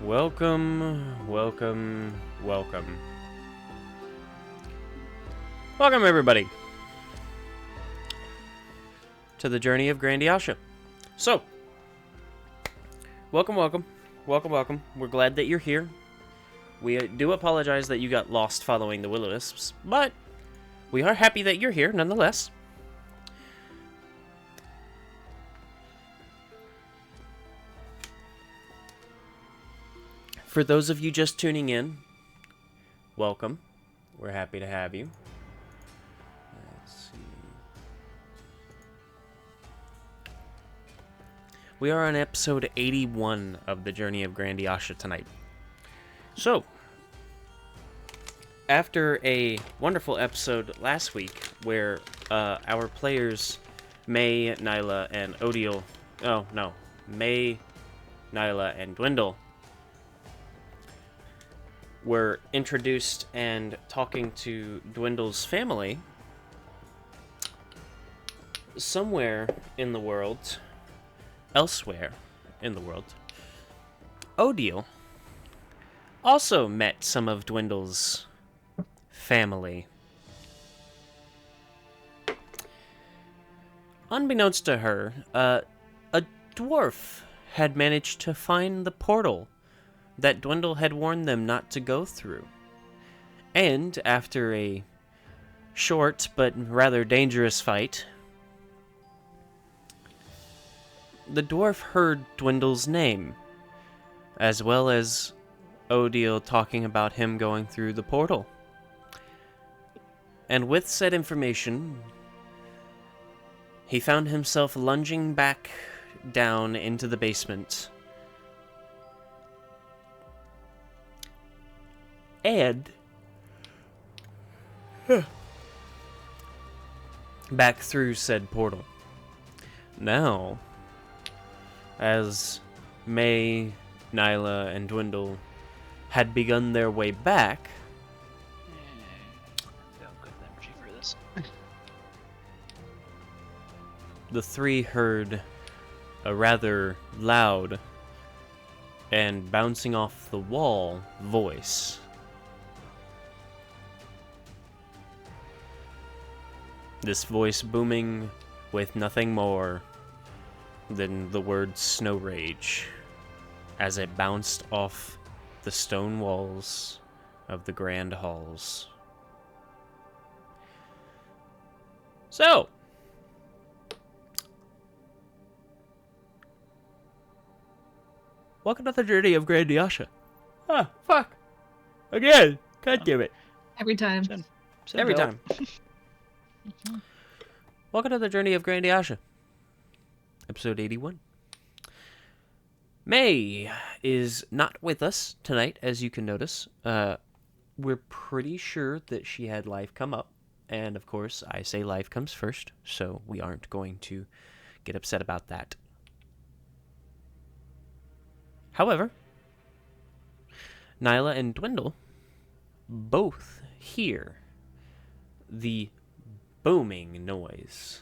Welcome, welcome, welcome. Welcome, everybody, to the journey of Grandiasha. So, welcome, welcome, welcome, welcome. We're glad that you're here. We do apologize that you got lost following the Will-O-Wisps, but we are happy that you're here nonetheless. For those of you just tuning in, welcome. We're happy to have you. Let's see. We are on episode 81 of the Journey of Grandiasha tonight. So, after a wonderful episode last week where our players May, Nyla, and Odile... Oh, no. May, Nyla, and Dwendal were introduced and talking to Dwendal's family, somewhere in the world, elsewhere in the world, Odile also met some of Dwendal's family. Unbeknownst to her, a dwarf had managed to find the portal that Dwendal had warned them not to go through. And after a short but rather dangerous fight, the dwarf heard Dwendal's name, as well as Odile talking about him going through the portal. And with said information, he found himself lunging back down into the basement. And back through said portal. Now, as May, Nyla, and Dwendal had begun their way back, Got good energy for this. the three heard a rather loud and bouncing off the wall voice. This voice booming with nothing more than the word Snow Rage as it bounced off the stone walls of the grand halls. So, welcome to the journey of Grandiasha. Ah, fuck. Again. God damn it. Every time. Every time. Welcome to the journey of Grandiasha. Episode 81. May is not with us tonight, as you can notice. We're pretty sure that she had life come up. And, of course, I say life comes first, so we aren't going to get upset about that. However, Nyla and Dwendal both hear the booming noise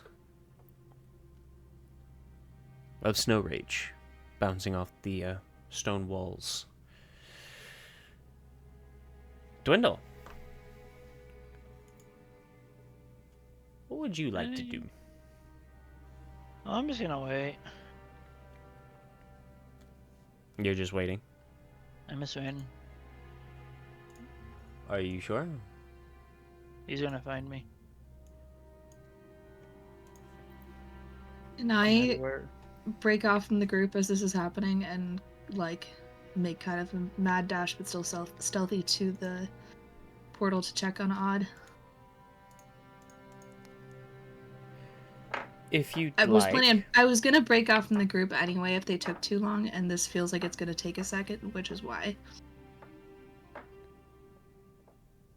of Snow Rage bouncing off the stone walls. Dwendal, what would you like to do? I'm just gonna wait. You're just waiting? I'm just waiting. Are you sure? He's gonna find me. And No I matter where. break off from the group as this is happening and, like, make kind of a mad dash but still stealthy to the portal to check on Odd. If you I was like. planning. I was gonna break off from the group anyway if they took too long, and this feels like it's gonna take a second, which is why.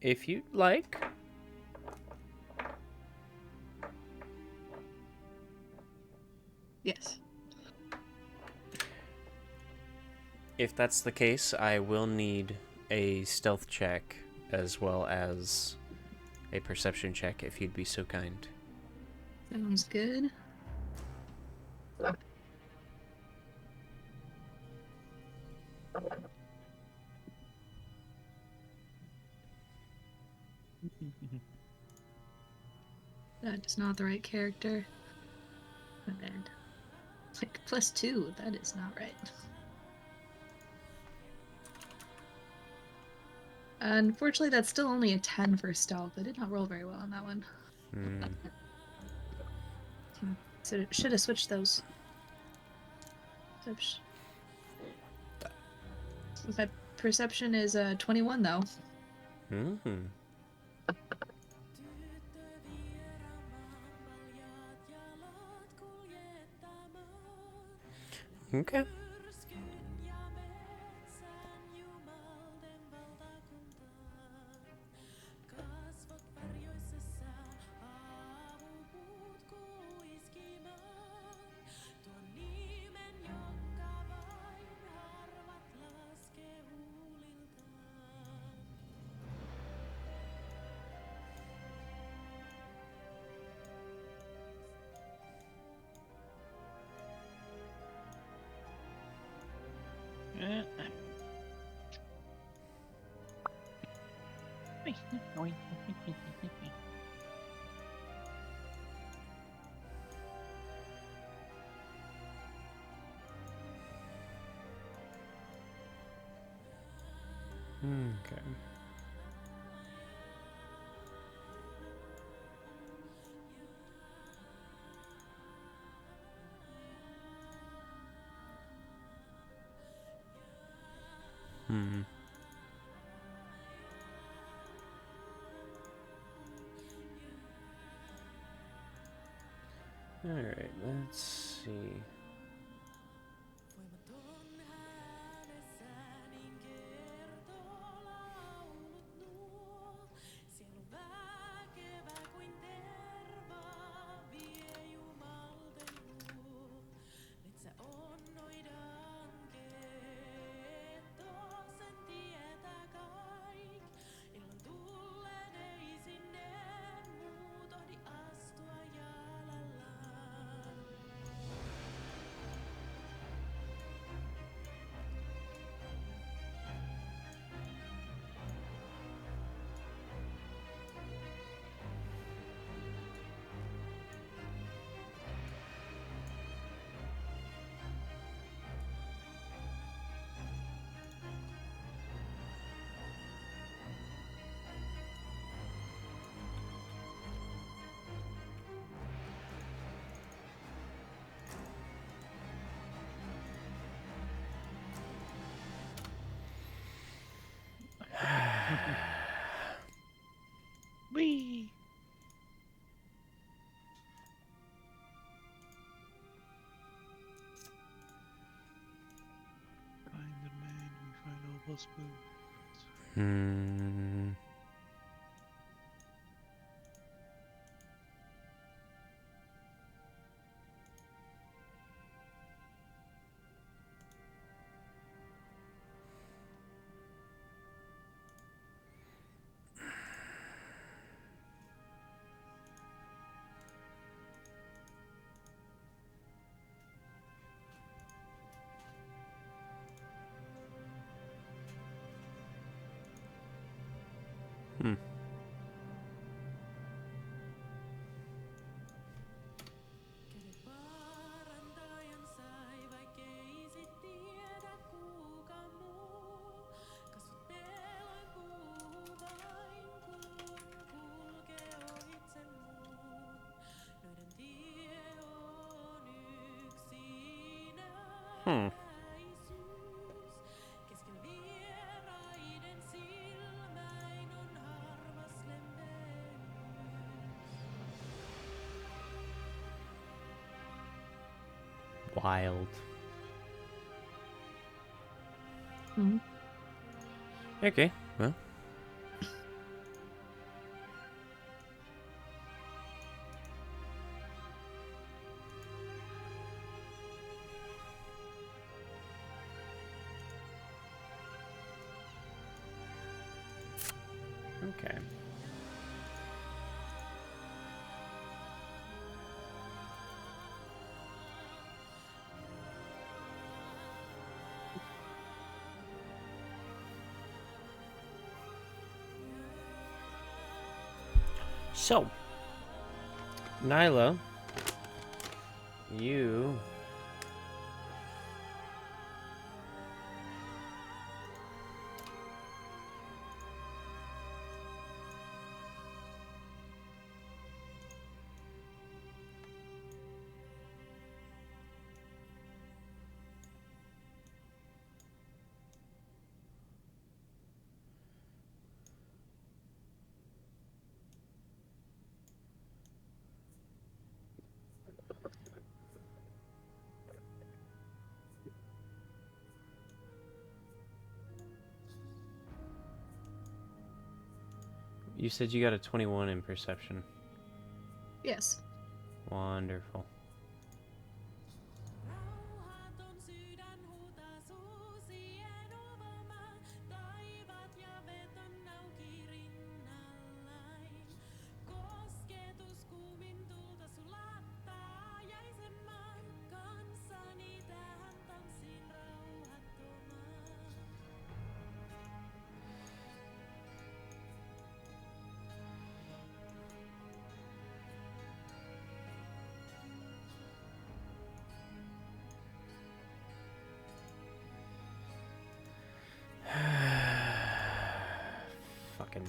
If you'd like. Yes. If that's the case, I will need a stealth check as well as a perception check, if you'd be so kind. Sounds good. That is not the right character. My bad. Like, +2, that is not right. Unfortunately, that's still only a 10 for stealth. I did not roll very well on that one. So should have switched those. Oops. My perception is 21 though. Mm-hmm. Okay. Okay. Alright, let's see. Whee! Find the man, we find all possible. Wild. Mm-hmm. Okay, well. Okay. So, Nyla, you said you got a 21 in perception. Yes. Wonderful. Fucking.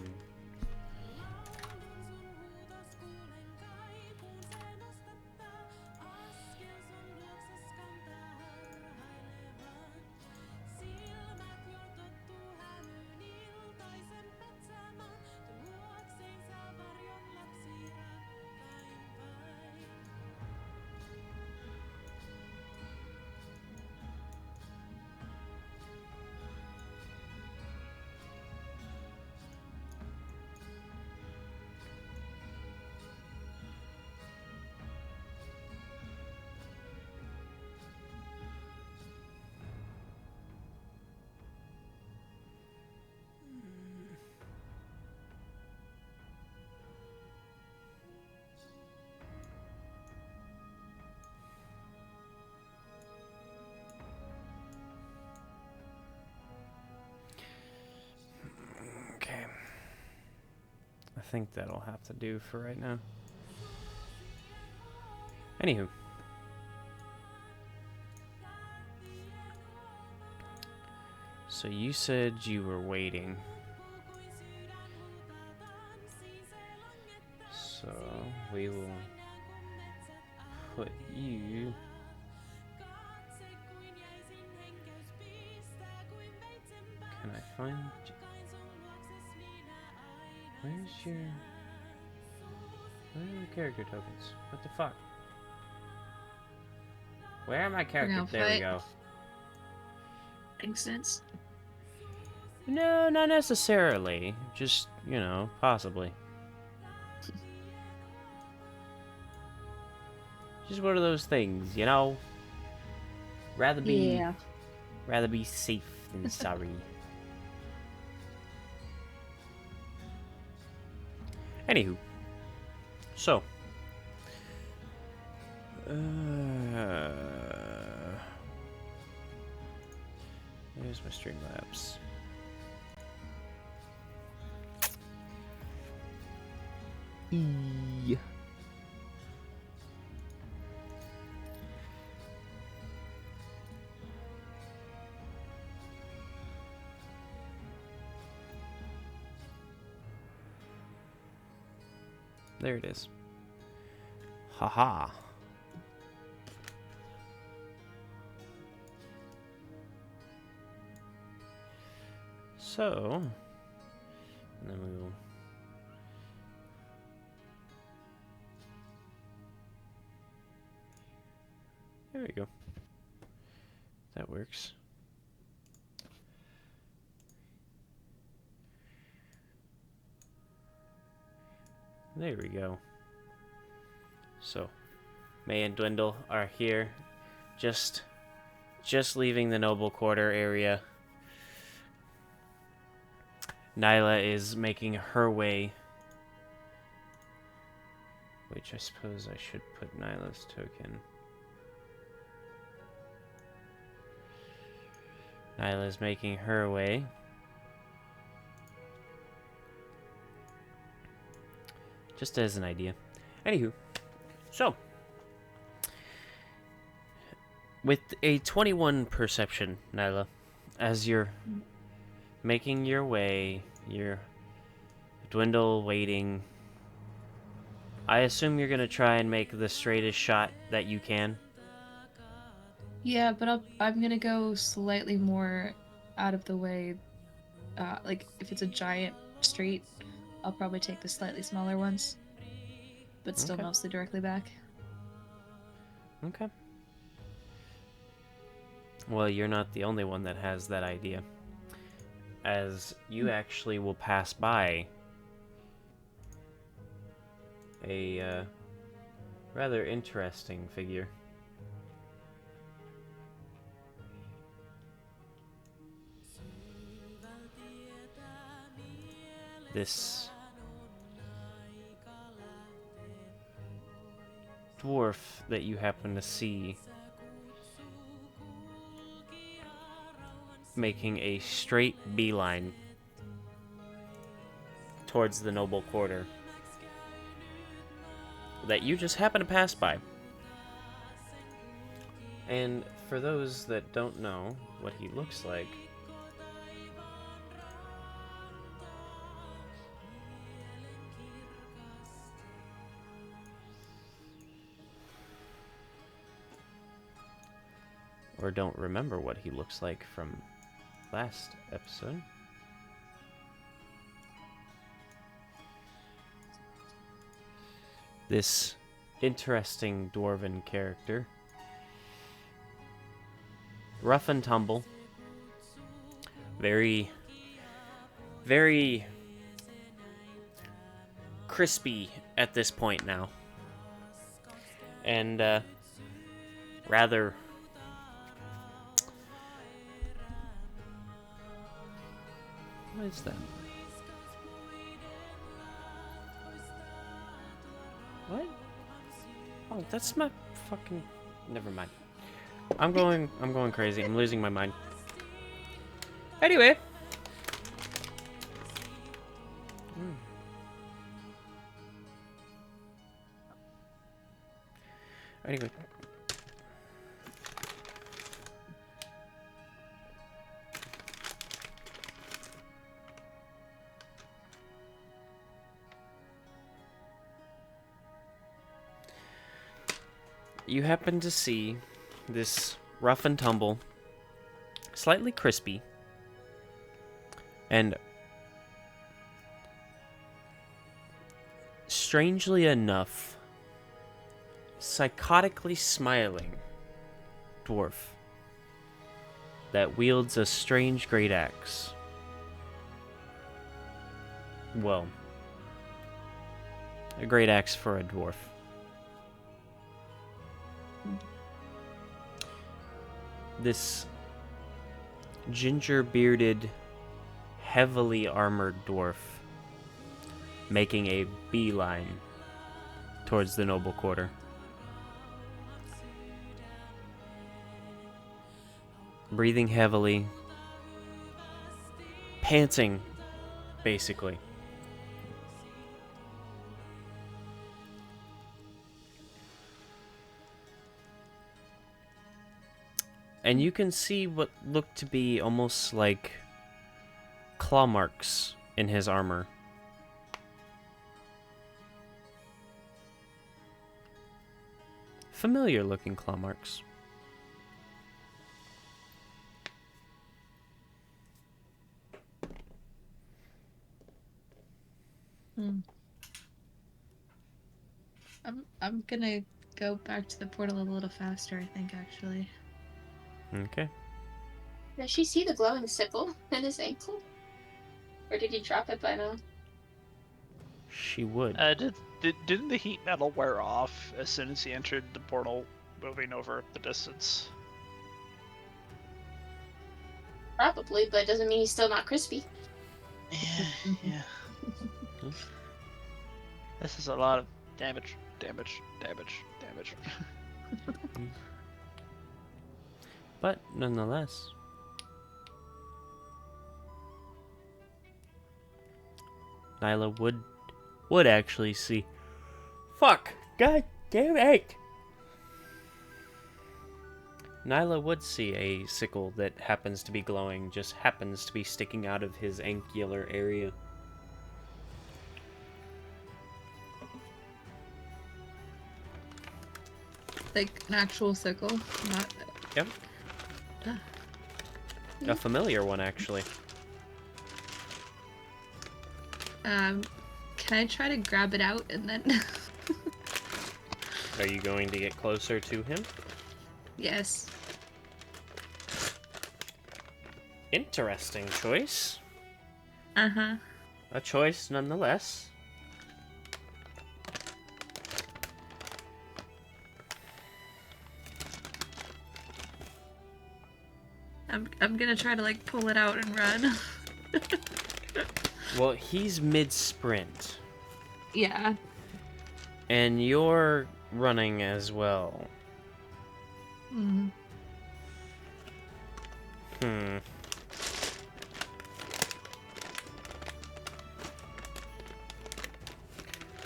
Okay. I think that'll have to do for right now. Anywho. So you said you were waiting. So we will put you... Can I find... Where's your... Where are your character tokens? What the fuck? Where are my character? There we go. Makes sense. No, not necessarily. Just, you know, possibly. Just one of those things, you know? Rather be safe than sorry. Anywho. So. There's my Streamlabs. There it is. Haha. So, and then we will there we go. That works. There we go. So, May and Dwendal are here, just leaving the noble quarter area. Nyla is making her way, which I suppose I should put Nyla's token. Nyla's making her way. Just as an idea. Anywho, So, with a 21 perception, Nyla, as you're making your way, you're Dwendal waiting. I assume you're gonna try and make the straightest shot that you can. Yeah, but I'm gonna go slightly more out of the way. Like if it's a giant street, I'll probably take the slightly smaller ones, but still Okay. mostly directly back. Okay. Well, you're not the only one that has that idea, as you actually will pass by a rather interesting figure. This dwarf that you happen to see making a straight beeline towards the noble quarter that you just happen to pass by. And for those that don't know what he looks like, or don't remember what he looks like from last episode, this interesting dwarven character, rough and tumble, very, very crispy at this point now, and rather what is that? What? Oh, that's my fucking... Never mind. I'm going crazy. I'm losing my mind. Anyway. Anyway. You happen to see this rough and tumble, slightly crispy, and strangely enough, psychotically smiling dwarf that wields a strange great axe. Well, a great axe for a dwarf. This ginger-bearded, heavily armored dwarf making a beeline towards the noble quarter. Breathing heavily, panting, basically. And you can see what look to be almost like claw marks in his armor. Familiar looking claw marks. I'm gonna go back to the portal a little faster, I think, actually. Okay. Does she see the glowing sickle in his ankle? Or did he drop it by now? She would. Didn't the heat metal wear off as soon as he entered the portal, moving over the distance? Probably, but it doesn't mean he's still not crispy. Yeah. This is a lot of damage. But nonetheless, Nyla would actually see. Fuck! God Damn it! Nyla would see a sickle that happens to be glowing, just happens to be sticking out of his angular area. Like an actual sickle, not. Yep. A familiar one, actually. Can I try to grab it out and then? Are you going to get closer to him? Yes. Interesting choice. Uh-huh. A choice nonetheless. I'm gonna try to like pull it out and run. Well, he's mid-sprint. Yeah. And you're running as well. Mm.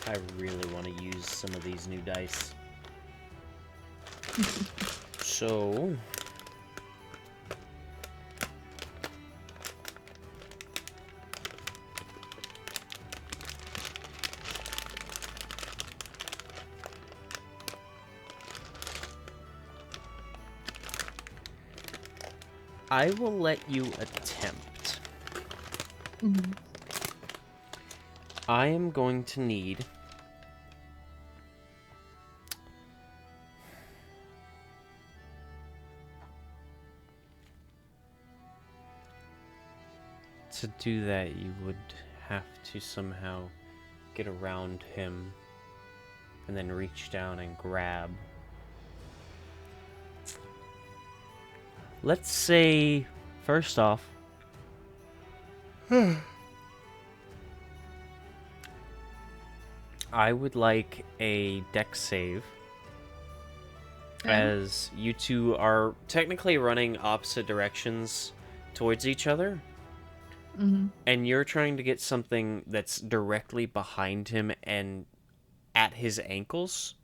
I really want to use some of these new dice. So... I will let you attempt. Mm-hmm. I am going to need... To do that, you would have to somehow get around him and then reach down and grab. Let's say, first off, I would like a dex save, as you two are technically running opposite directions towards each other. Mm-hmm. And you're trying to get something that's directly behind him and at his ankles.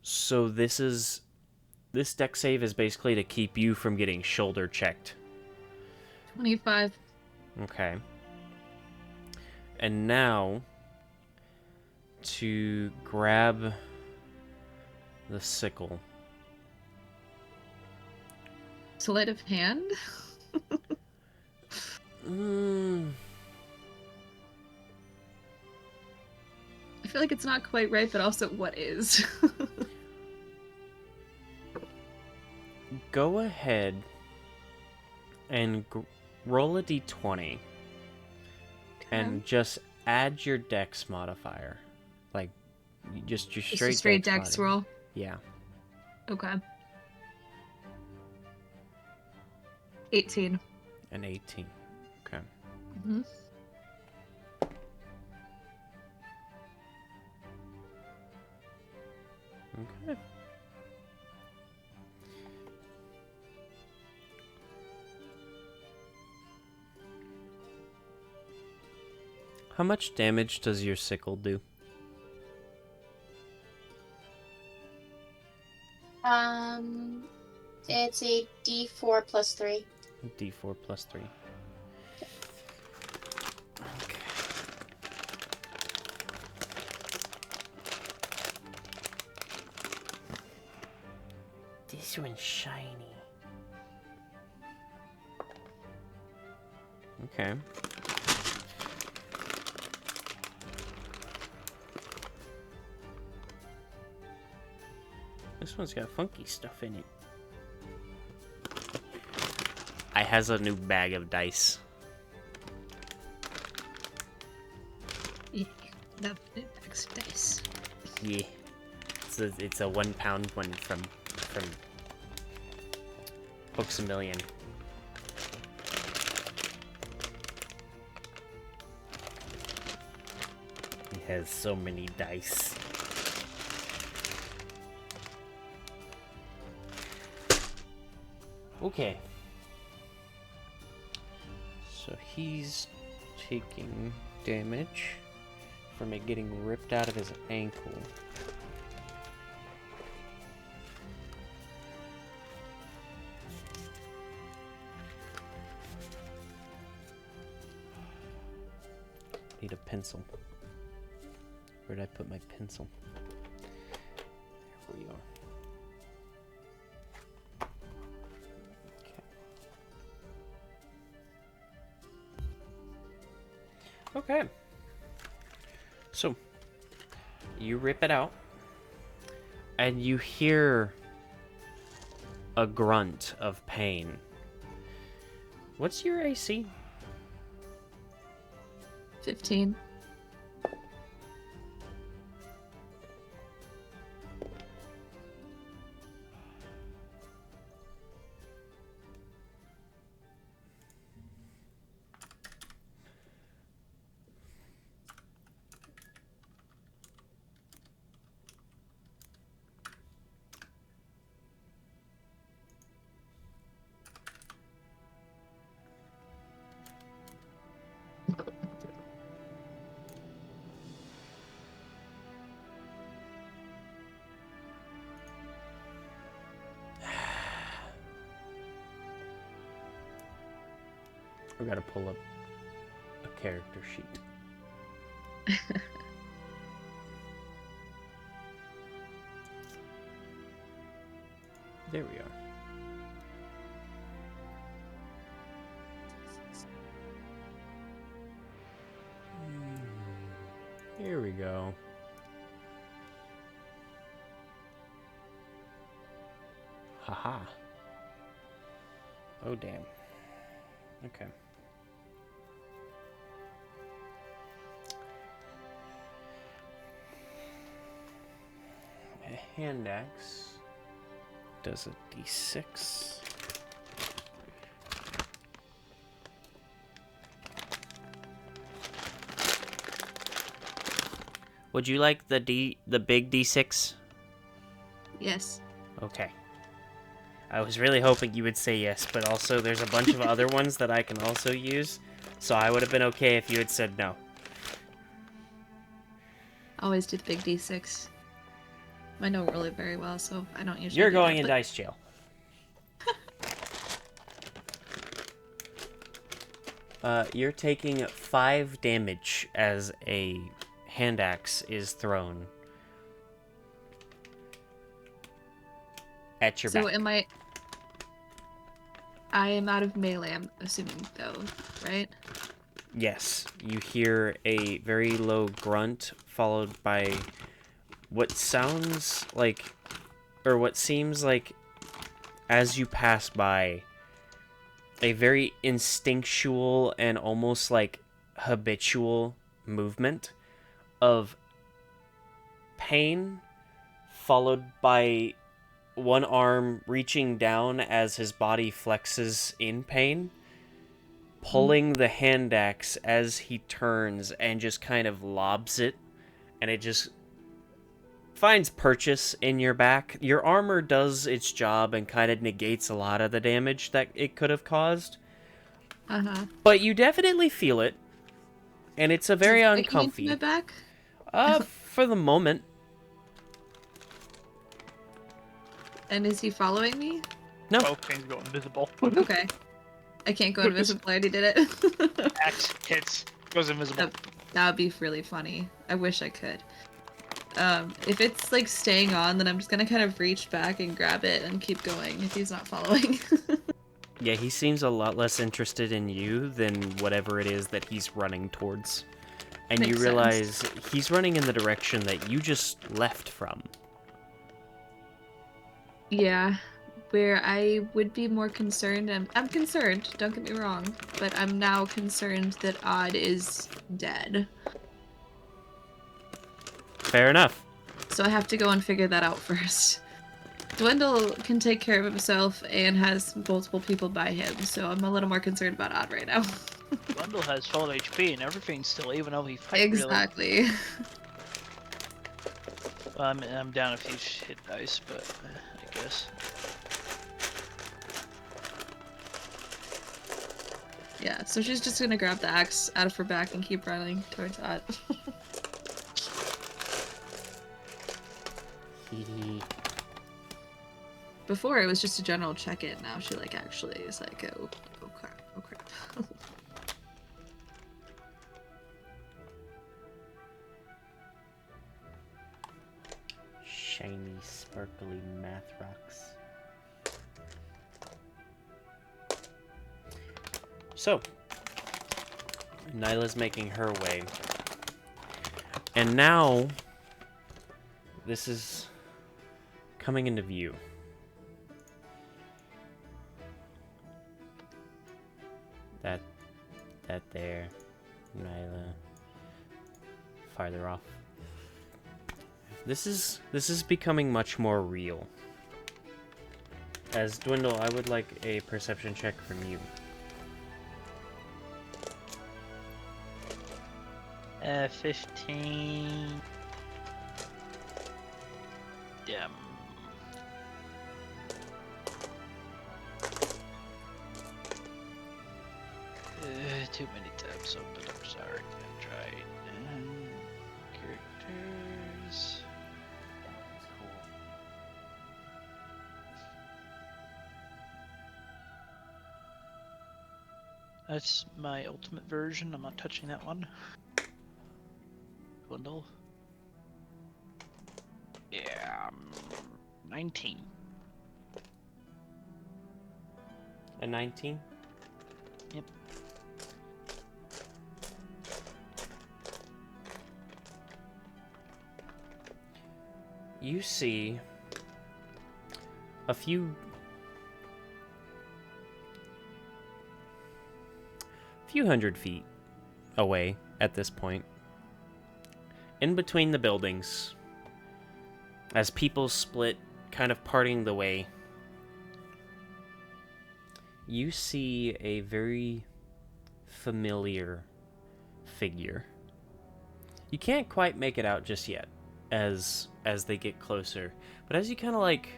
So this deck save is basically to keep you from getting shoulder checked. 25. Okay. And now to grab the sickle. Sleight of hand? I feel like it's not quite right, but also what is? Go ahead and roll a d20 and just add your dex modifier. Like, just your Just straight, a straight dex dex modifier. roll? Yeah. Okay. 18. An 18. Okay. Mm-hmm. Okay. How much damage does your sickle do? It's a D4 plus 3. D4 plus 3. Okay. This one's shiny. Okay. This one's got funky stuff in it. I has a new bag of dice. Yeah, love the bags of dice. Yeah. It's a 1 pound one from Books a Million. It has so many dice. Okay. So he's taking damage from it getting ripped out of his ankle. Need a pencil. Where did I put my pencil? There we are. Okay. So, you rip it out, and you hear a grunt of pain. What's your AC? 15. We gotta pull up a character sheet. There we are. Here we go. Haha. Oh, damn. Okay. A hand axe does a d6. Would you like the big d6? Yes. Okay. I was really hoping you would say yes, but also there's a bunch of other ones that I can also use, so I would have been okay if you had said no. Always do the big D6. I don't roll it very well, so I don't usually. You're do going that, in but... dice jail. You're taking 5 damage as a hand axe is thrown at your back. So am I? I am out of melee, I'm assuming, though, right? Yes, you hear a very low grunt followed by what sounds like, or what seems like, as you pass by, a very instinctual and almost like habitual movement of pain, followed by one arm reaching down as his body flexes in pain, pulling the hand axe as he turns and just kind of lobs it, and it just finds purchase in your back. Your armor does its job and kind of negates a lot of the damage that it could have caused. Uh-huh. But you definitely feel it, and it's a very uncomfy. My back? For the moment. And is he following me? No. Both things go invisible. Okay. I can't go invisible. I already did it. Axe hits, goes invisible. That would be really funny. I wish I could. If it's like staying on, then I'm just gonna kind of reach back and grab it and keep going if he's not following. Yeah, he seems a lot less interested in you than whatever it is that he's running towards. And Makes you realize he's running in the direction that you just left from. Yeah, where I would be more concerned, I'm concerned, don't get me wrong, but I'm now concerned that Odd is dead. Fair enough. So I have to go and figure that out first. Dwendal can take care of himself and has multiple people by him, so I'm a little more concerned about Odd right now. Dwendal has full HP and everything still, even though he fight Exactly. really. Well, I'm down a few hit dice, but I guess. Yeah, so she's just gonna grab the axe out of her back and keep running towards Odd. Before it was just a general check-in, now she like actually is like, oh crap, oh crap. sparkly math rocks. So, Nyla's making her way. And now, this is coming into view. That there, Nyla, farther off. This is becoming much more real. As Dwendal, I would like a perception check from you. 15. Yeah. Too many tabs open. I'm sorry. I'm trying. Characters. That's cool. That's my ultimate version. I'm not touching that one. Dwendal. Yeah. 19. A 19? Yep. You see a few hundred feet away at this point, in between the buildings, as people split, kind of parting the way, you see a very familiar figure. You can't quite make it out just yet as they get closer, but as you kind of like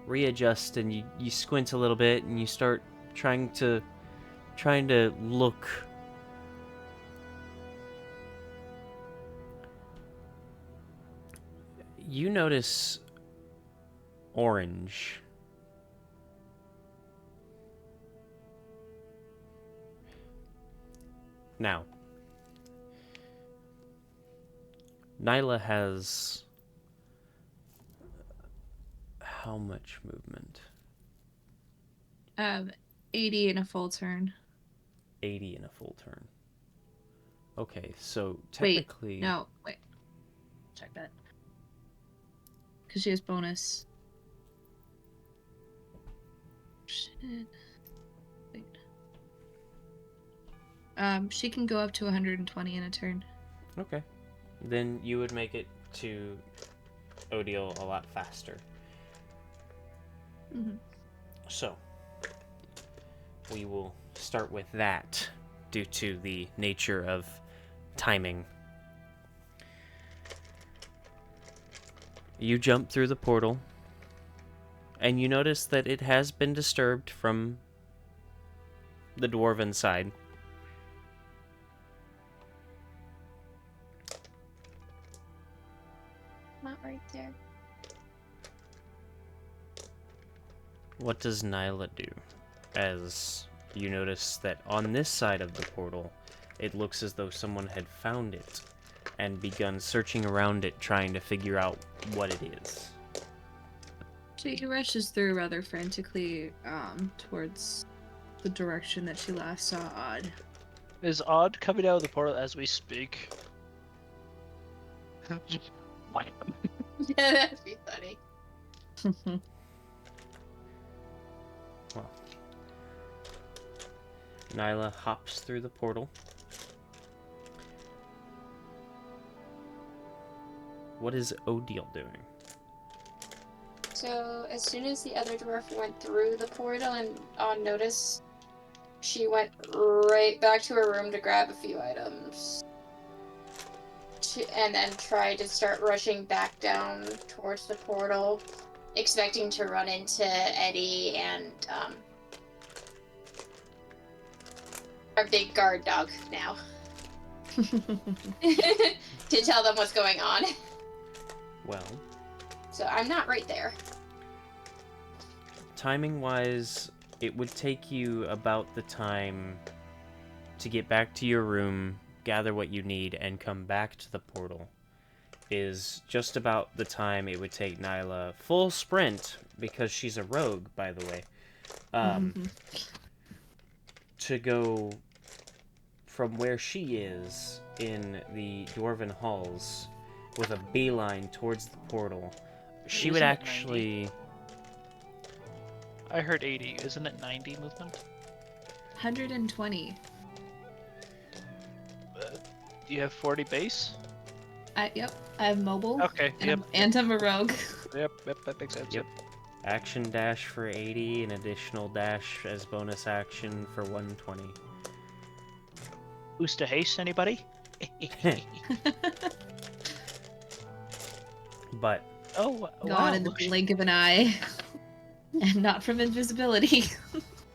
readjust and you squint a little bit and you start trying to look, you notice orange. Now, Nyla has how much movement? 80 in a full turn. 80 in a full turn. Okay, so Wait, technically... no, wait. Check that. Because she has bonus. Shit. Wait. She can go up to 120 in a turn. Okay. Then you would make it to Odile a lot faster. Mm-hmm. So, we will start with that due to the nature of timing. You jump through the portal, and you notice that it has been disturbed from the Dwarven side. Not right there. What does Nyla do as you notice that on this side of the portal, it looks as though someone had found it and begun searching around it, trying to figure out what it is? She rushes through rather frantically towards the direction that she last saw Odd. Is Odd coming out of the portal as we speak? Yeah, that'd be funny. Well, Nyla hops through the portal. What is Odile doing? So, as soon as the other dwarf went through the portal and on notice, she went right back to her room to grab a few items. And then tried to start rushing back down towards the portal, expecting to run into Eddie and our big guard dog now. To tell them what's going on. Well, So I'm not right there. timing-wise, it would take you about the time to get back to your room, gather what you need, and come back to the portal. is just about the time it would take Nyla full sprint, because she's a rogue, by the way, to go from where she is in the Dwarven halls with a beeline towards the portal. She would Isn't it actually... I heard 80. Isn't it 90 movement? 120. Do you have 40 base? Yep, I have mobile. Okay, And I'm a rogue. Yep, that makes sense. Yep. Action dash for 80, an additional dash as bonus action for 120. Boost to haste, anybody? But Oh, Gone wow. in the blink of an eye. And not from invisibility.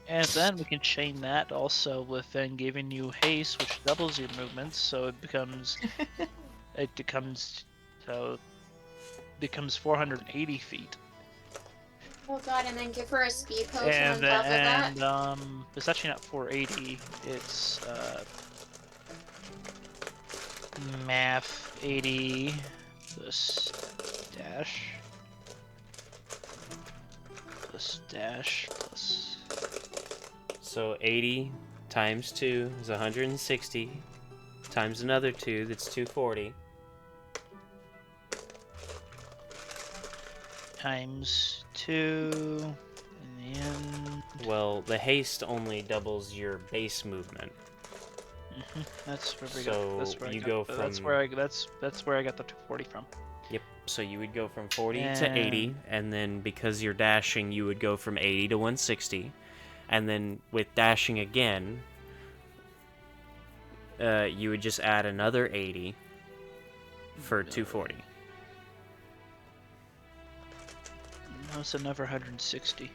And then we can chain that also with then giving you haste, which doubles your movements, so it becomes 480 feet. Oh god, and then give her a speed potion on And top of that. it's actually not 480. It's math 80 plus dash plus. so 80 times 2 is 160, times another 2, that's 240. Times 2 in the end. Well, the haste only doubles your base movement. That's where we So got. That's where you I got, go That's from- where I. That's where I got the 240 from. Yep, so you would go from 40 to 80, and then because you're dashing, you would go from 80 to 160. And then with dashing again, you would just add another 80 for 240. No, it's another 160.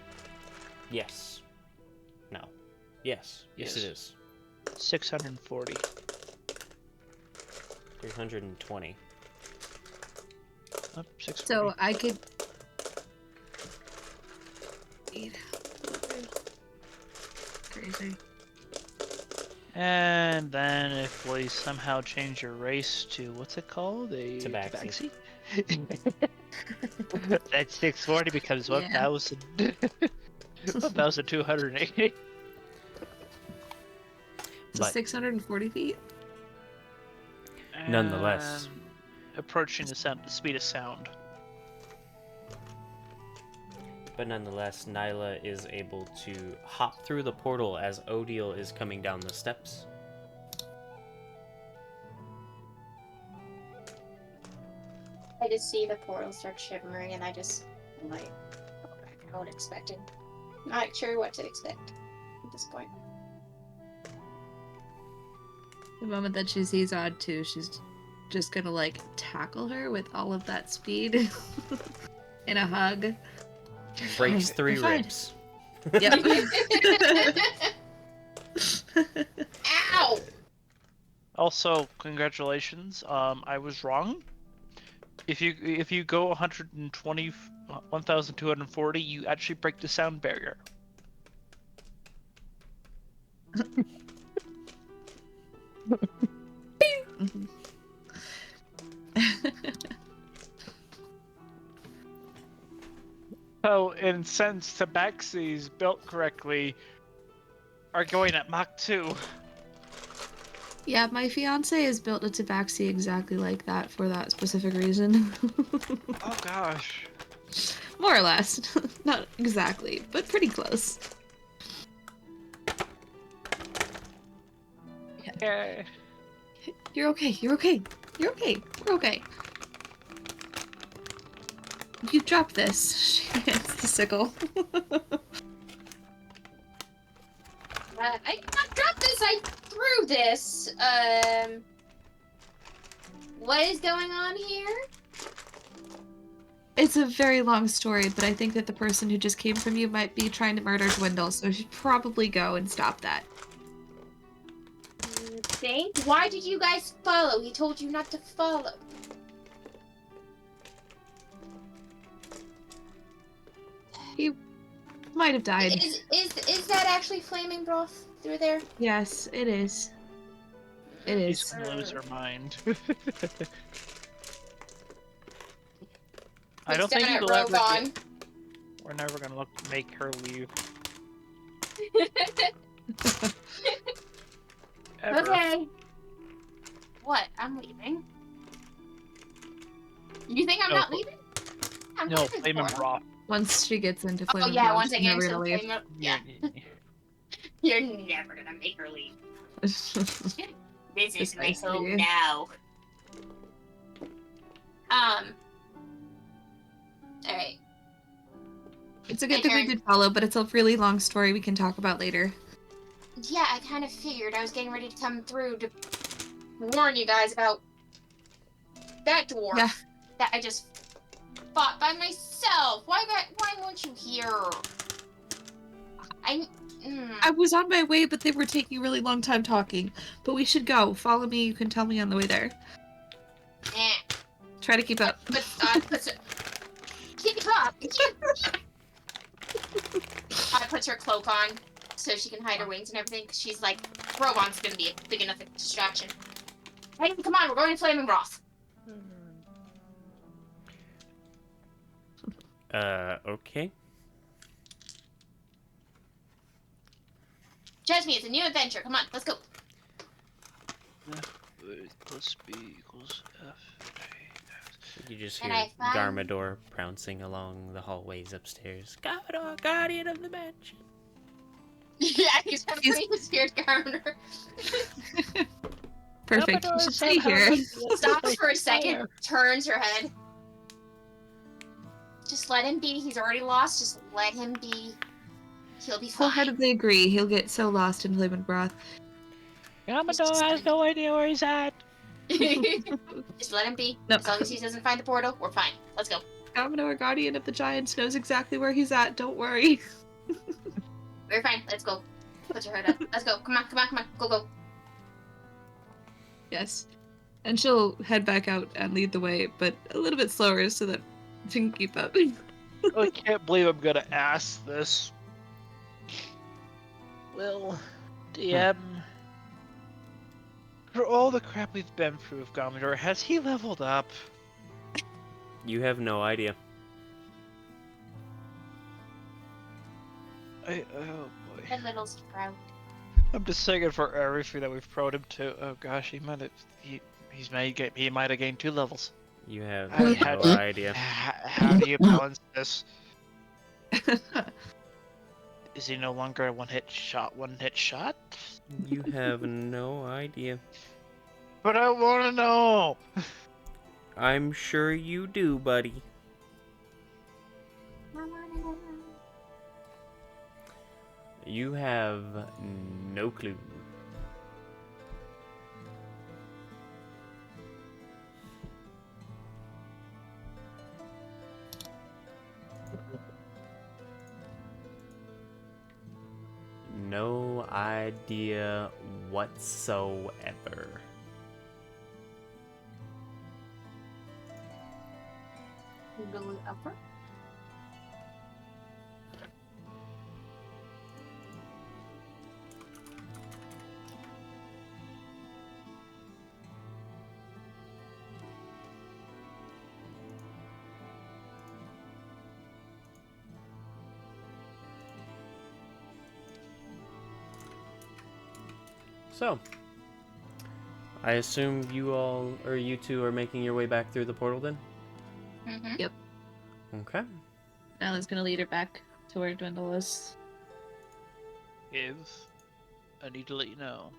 Yes. No. Yes. Yes, it is. 640. 320. Oh, 640. So I could. Crazy. And then if we somehow change your race to what's it called? A Tabaxi. That 640 becomes Yeah. 1,000. 1,280. So But 640 feet? Nonetheless. And approaching the speed of sound. But nonetheless, Nyla is able to hop through the portal as Odile is coming down the steps. I just see the portal start shimmering, and I just like go back. I would expect it. Not sure what to expect at this point. The moment that she sees Odd 2, she's just gonna like tackle her with all of that speed in a hug. Breaks Fine, 3 you're fine. ribs. Yep. Ow! Also, congratulations. I was wrong. If you go 120, 1,240, you actually break the sound barrier. Mhm. So, in sense, Tabaxis built correctly are going at Mach 2. Yeah, my fiance has built a tabaxi exactly like that for that specific reason. Oh gosh. More or less. Not exactly, but pretty close. Yeah. You're okay, you're okay. You're okay. We're okay. You dropped this. She hits the sickle. I did not drop this. I threw this. What is going on here? It's a very long story, but I think that the person who just came from you might be trying to murder Dwendal, so you should probably go and stop that. Think? Why did you guys follow? He told you not to follow. He might have died. Is that actually Flamenbroth through there? Yes, it is. It She's is. gonna lose her mind. I don't Looks think down you'll at ever get... Rogon. We're never gonna make her leave. Ever. Okay. What? I'm leaving. You think I'm No, not leaving? I'm No, going through the portal. Flamenbroth. Once she gets into Oh Flamenbroth, yeah, once I she's get never into gonna the leave. flame, yeah. You're never gonna make her leave. This is my Precisely. home now. Alright. It's a good My thing we turn. did follow, but it's a really long story we can talk about later. Yeah, I kind of figured I was getting ready to come through to warn you guys about that dwarf Yeah. that I just fought by myself. Why weren't you here? I was on my way, but they were taking a really long time talking. But we should go. Follow me. You can tell me on the way there. Eh. Try to keep up. Keep up. I put her cloak on so she can hide her wings and everything. Cause she's like, Rogon's gonna be a big enough distraction. Hey, come on, we're going to Flamenbroth. Okay. Jasmine, it's a new adventure. Come on, let's go. F plus B equals F. You just And hear I found- Garmador pouncing along the hallways upstairs. Garmador, guardian of the mansion. Yeah, he's pretty scared governor. Perfect. You should stay here. Stops for a second, turns her head. Just let him be. He's already lost. Just let him be. He'll be fine. Wholeheartedly agree. He'll get so lost in Flamenbroth. Garmador has no idea where he's at. Just let him be. No. As long as he doesn't find the portal, we're fine. Let's go. Garmador, guardian of the giants, knows exactly where he's at. Don't worry. We're fine. Let's go. Put your head up. Let's go. Come on, come on, come on. Go, go. Yes. And she'll head back out and lead the way, but a little bit slower so that she can keep up. I can't believe I'm gonna ask this. Well, DM, for all the crap we've been through with Garmador, has he leveled up? You have no idea. Oh boy. That little sprout. I'm just saying for everything that we've proed him to. Oh gosh, he might have gained 2 levels. You have I no had- idea. How do you balance this? Is he no longer a one hit shot? You have no idea. But I want to know. I'm sure you do, buddy. You have no clue. No idea whatsoever. Go upper. So, I assume you two are making your way back through the portal then? Mm-hmm. Okay. Nyla's gonna lead her back to where Dwendal is. I need to let you know.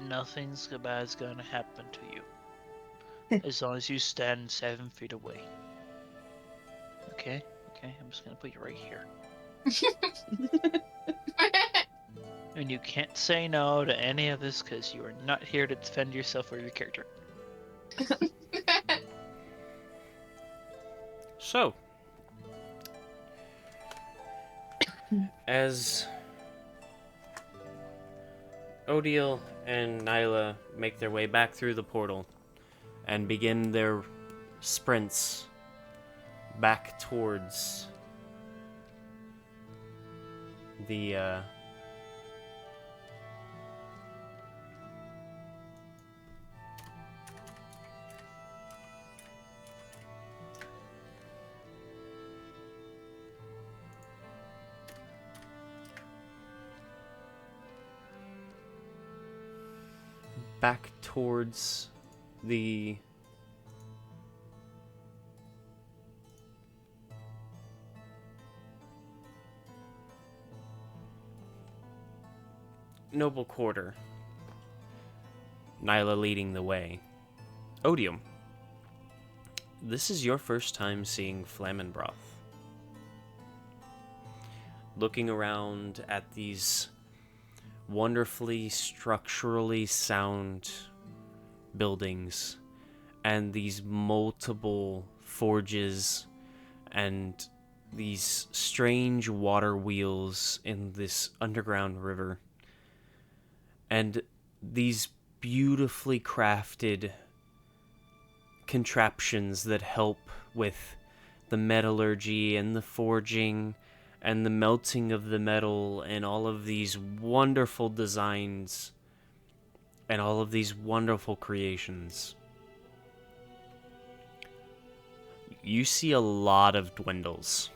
Nothing's bad's gonna happen to you. As long as you stand 7 feet away. Okay? Okay, I'm just gonna put you right here. And you can't say no to any of this because you are not here to defend yourself or your character. So, as Odile and Nyla make their way back through the portal and begin their sprints back towards the back towards the noble quarter. Nyla leading the way. Odium, this is your first time seeing Flamenbroth. Looking around at these wonderfully structurally sound buildings and these multiple forges and these strange water wheels in this underground river and these beautifully crafted contraptions that help with the metallurgy and the forging and the melting of the metal and all of these wonderful designs and all of these wonderful creations. You see a lot of Dwendals.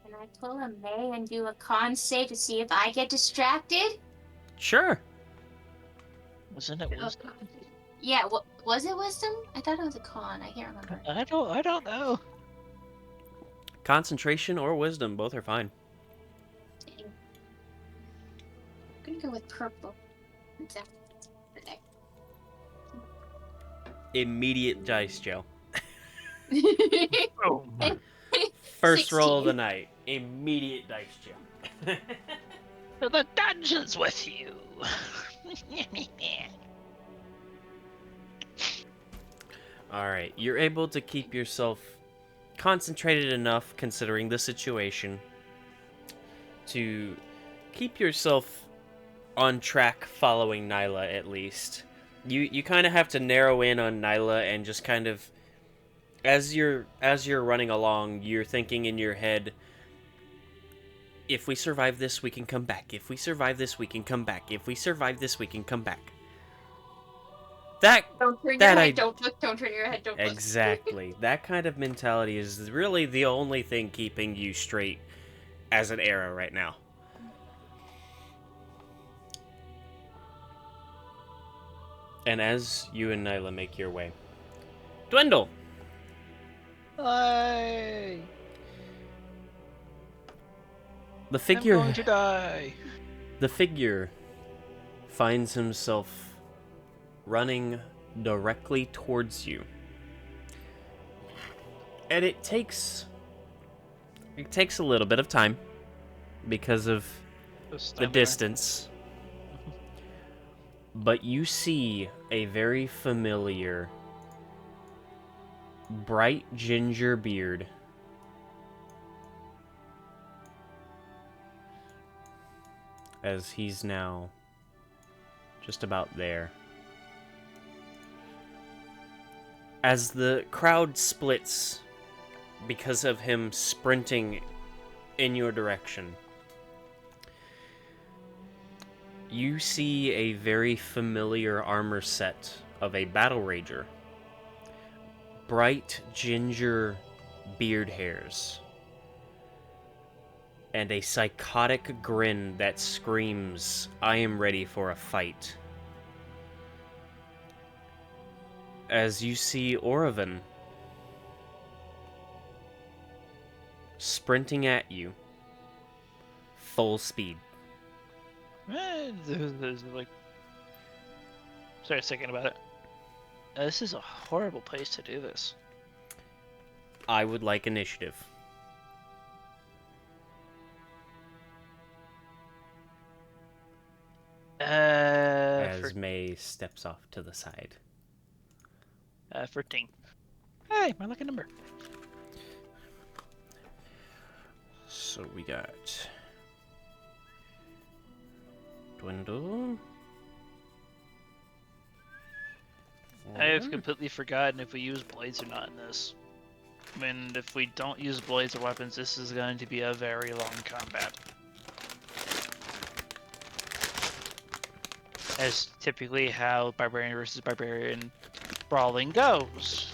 Can I pull a May and do a con save to see if I get distracted? Sure. Wasn't it wisdom? Yeah, what was it wisdom? I thought it was a con. I can't remember. I don't know. Concentration or wisdom, both are fine. Dang. I'm gonna go with purple. Exactly. Immediate dice, Joe. Oh, First roll of 16. the night. Immediate dice, Joe. to the dungeons with you. Alright, you're able to keep yourself concentrated enough, considering the situation, to keep yourself on track following Nyla, at least. You kind of have to narrow in on Nyla and just kind of, as you're running along, you're thinking in your head, if we survive this, we can come back. If we survive this, we can come back. If we survive this, we can come back. Don't turn your head, don't look, don't turn your head, don't look. Exactly. That kind of mentality is really the only thing keeping you straight as an arrow right now. And as you and Nyla make your way, Dwendal! Hi. The figure... I'm going to die. The figure finds himself running directly towards you. And it takes a little bit of time because of the distance. But you see a very familiar bright ginger beard as he's now just about there. As the crowd splits because of him sprinting in your direction, you see a very familiar armor set of a battle rager. Bright ginger beard hairs. And a psychotic grin that screams, "I am ready for a fight." As you see Orevan sprinting at you, full speed. Like, sorry, thinking about it. This is a horrible place to do this. I would like initiative. As May steps off to the side. 14. Hey, my lucky number. So we got Dwendal. I have completely forgotten if we use blades or not in this. I mean, if we don't use blades or weapons, this is going to be a very long combat. As typically how barbarian versus barbarian brawling goes.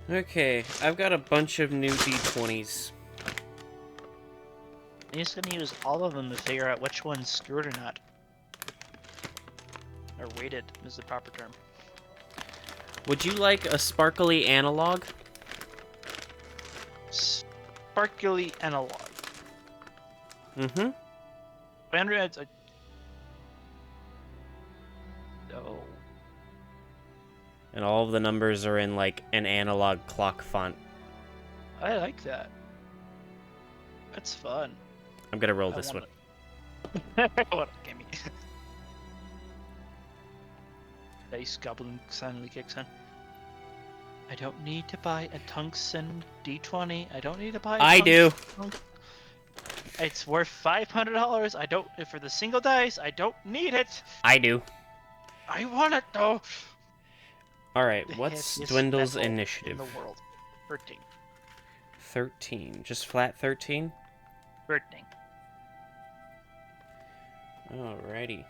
Okay, I've got a bunch of new d20s. He's gonna use all of them to figure out which one's screwed or not. Or weighted is the proper term. Would you like a sparkly analog? Sparkly analog. Mm-hmm. Andrea, no. And all of the numbers are in like an analog clock font. I like that. That's fun. I'm gonna roll I this one. want it. What? Give me. Dice goblin suddenly kicks in. I don't need to buy a tungsten D20. I don't need to buy. I do. It's worth $500. I don't for the single dice. I don't need it. I do. I want it though. All right. The What's heaviest Dwendal's metal initiative? in the world? 13. 13. Just flat 13. 13. Alrighty.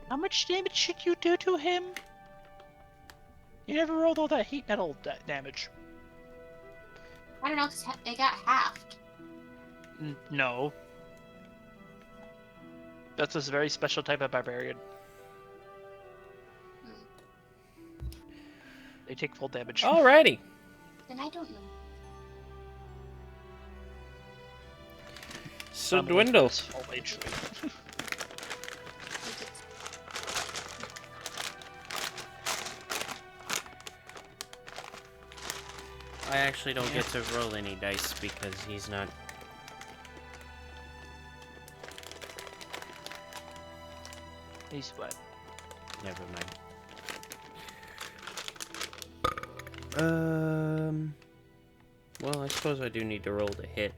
How much damage should you do to him? You never rolled all that heat metal damage. I don't know, because it got halved. No. That's a very special type of barbarian. They take full damage. Alrighty. Then I don't know. So Dwendal. Full HP. I actually don't get to roll any dice because he's not. He's what? Never mind. Well, I suppose I do need to roll to hit.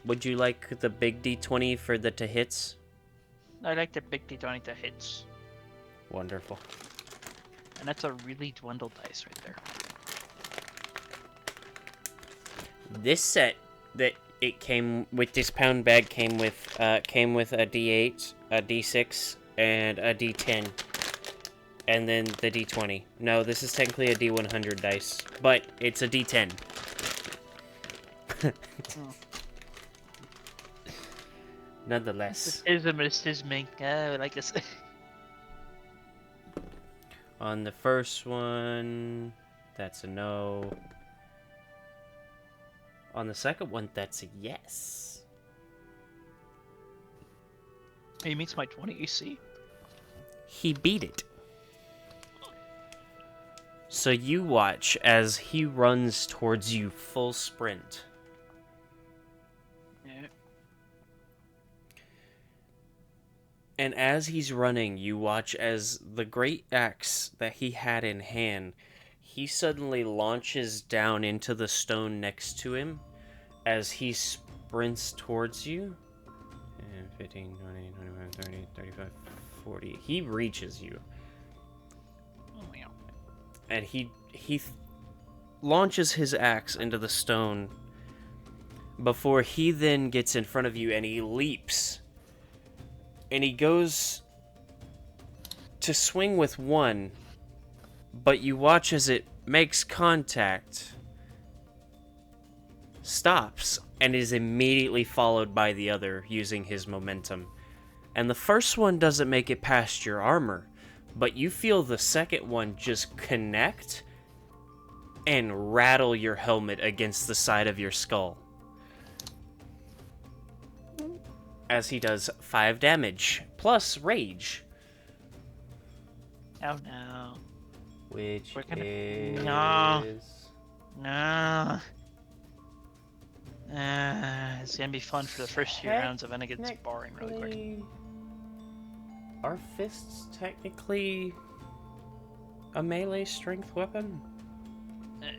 Would you like the big D20 for the to hits? I like the big D20 that hits. Wonderful. And that's a really Dwendal dice right there. This set that it came with, this pound bag came with a D8, a D6, and a D10. And then the D20. No, this is technically a D100 dice, but it's a D10. Nonetheless. Ism, I like this. On the first one, that's a no. On the second one, that's a yes. He meets my 20 AC. He beat it. So you watch as he runs towards you full sprint. Yeah. And as he's running, you watch as the great axe that he had in hand, he suddenly launches down into the stone next to him as he sprints towards you. And 15, 20, 25, 30, 35, 40. He reaches you. Oh, yeah. And he launches his axe into the stone before he then gets in front of you and he leaps. And he goes to swing with one, but you watch as it makes contact, stops, and is immediately followed by the other using his momentum. And the first one doesn't make it past your armor, but you feel the second one just connect and rattle your helmet against the side of your skull. As he does 5 damage, plus rage. Oh no. Which We're gonna- is... No. It's gonna be fun for the first few rounds, and then it gets boring really quick. Are fists technically a melee strength weapon?